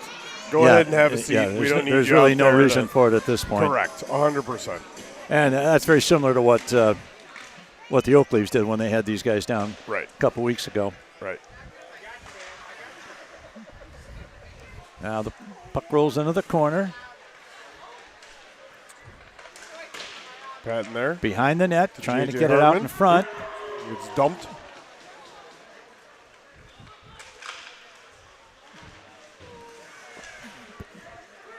go ahead and have a seat. Yeah, we don't need there's you really out no there reason for it at this point. Correct, 100%. And that's very similar to what the Oak Leaves did when they had these guys down a couple weeks ago. Right. Now the puck rolls into the corner. Patton there. Behind the net, trying to get Herman. it out in front. It's dumped.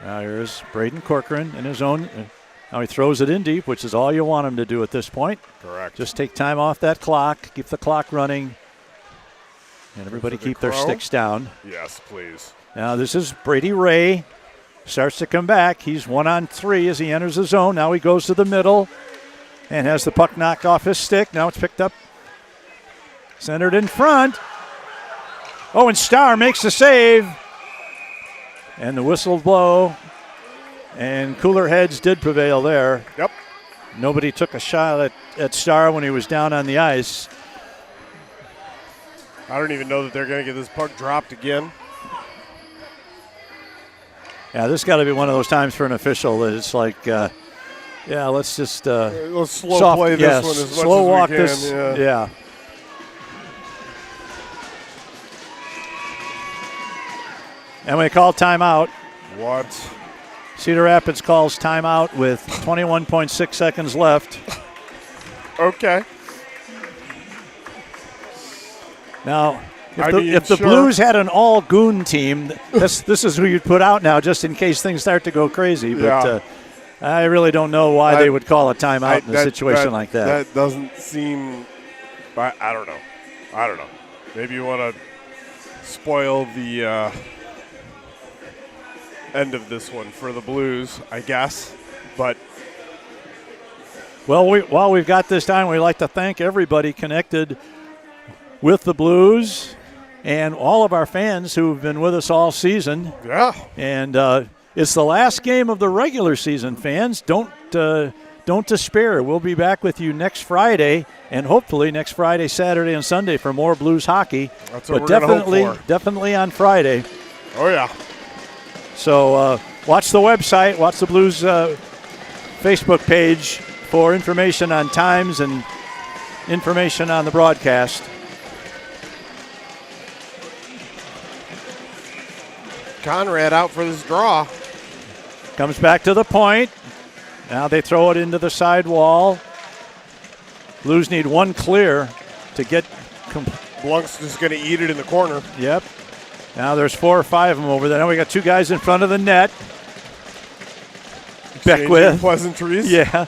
Now here's Braden Corcoran in his own. Now he throws it in deep, which is all you want him to do at this point. Correct. Just take time off that clock, keep the clock running, and everybody keep their sticks down. Yes, please. Now this is Brady Ray. Starts to come back. He's 1-on-3 as he enters the zone. Now he goes to the middle and has the puck knocked off his stick. Now it's picked up, centered in front. Oh, and Starr makes the save. And the whistle blow. And cooler heads did prevail there. Yep. Nobody took a shot at Starr when he was down on the ice. I don't even know that they're going to get this puck dropped again. Yeah, this got to be one of those times for an official that it's like, let's just let's slow play this one as slow much walk as we can. this. Yeah. And we call timeout. What? Cedar Rapids calls timeout with 21.6 seconds left. Okay. Now, if the Blues had an all-goon team, this is who you'd put out now just in case things start to go crazy. But I really don't know why they would call a timeout in a situation like that. That doesn't seem – I don't know. Maybe you want to spoil the end of this one for the Blues, I guess. But well, while we've got this time, we'd like to thank everybody connected with the Blues and all of our fans who've been with us all season. Yeah. And it's the last game of the regular season, fans. Don't despair. We'll be back with you next Friday, and hopefully next Friday, Saturday, and Sunday for more Blues hockey. That's what we're gonna hope for. Definitely on Friday. Oh, yeah. So watch the website, watch the Blues Facebook page for information on times and information on the broadcast. Conrad out for this draw. Comes back to the point. Now they throw it into the side wall. Blues need one clear to get. Blunk's just going to eat it in the corner. Yep. Now there's 4 or 5 of them over there. Now we got 2 guys in front of the net. Beckwith. Pleasantries. Yeah.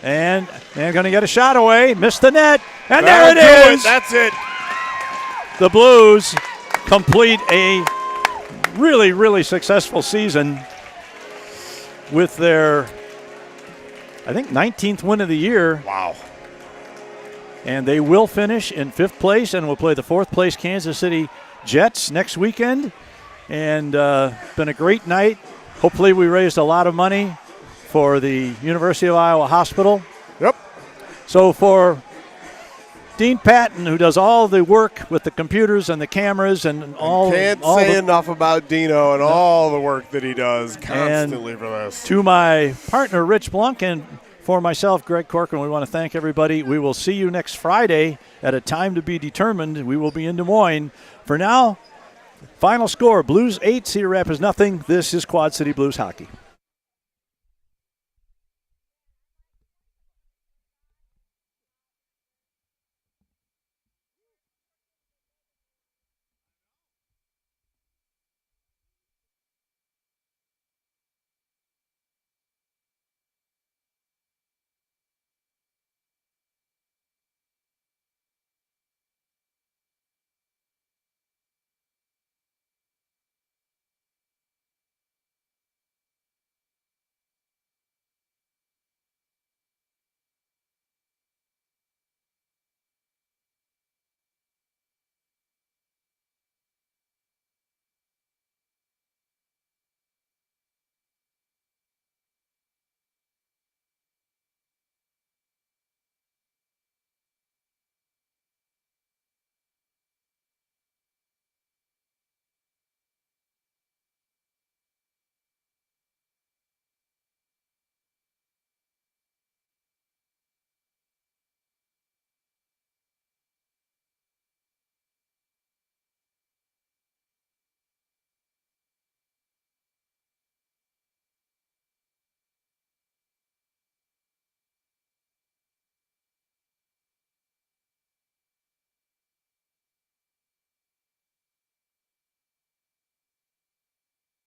And they're going to get a shot away. Missed the net. And there it is. That's it. The Blues complete a really, really successful season with their, I think, 19th win of the year. Wow. And they will finish in 5th place and will play the 4th place Kansas City Jets next weekend. And been a great night. Hopefully we raised a lot of money for the University of Iowa Hospital. Yep. So for Dean Patton, who does all the work with the computers and the cameras and all. Can't say enough about Dino and all the work that he does constantly for this. To my partner, Rich Blunk, and for myself, Greg Corcoran, we want to thank everybody. We will see you next Friday at a time to be determined. We will be in Des Moines. For now, final score, Blues 8, Cedar Rapids nothing. This is Quad City Blues Hockey.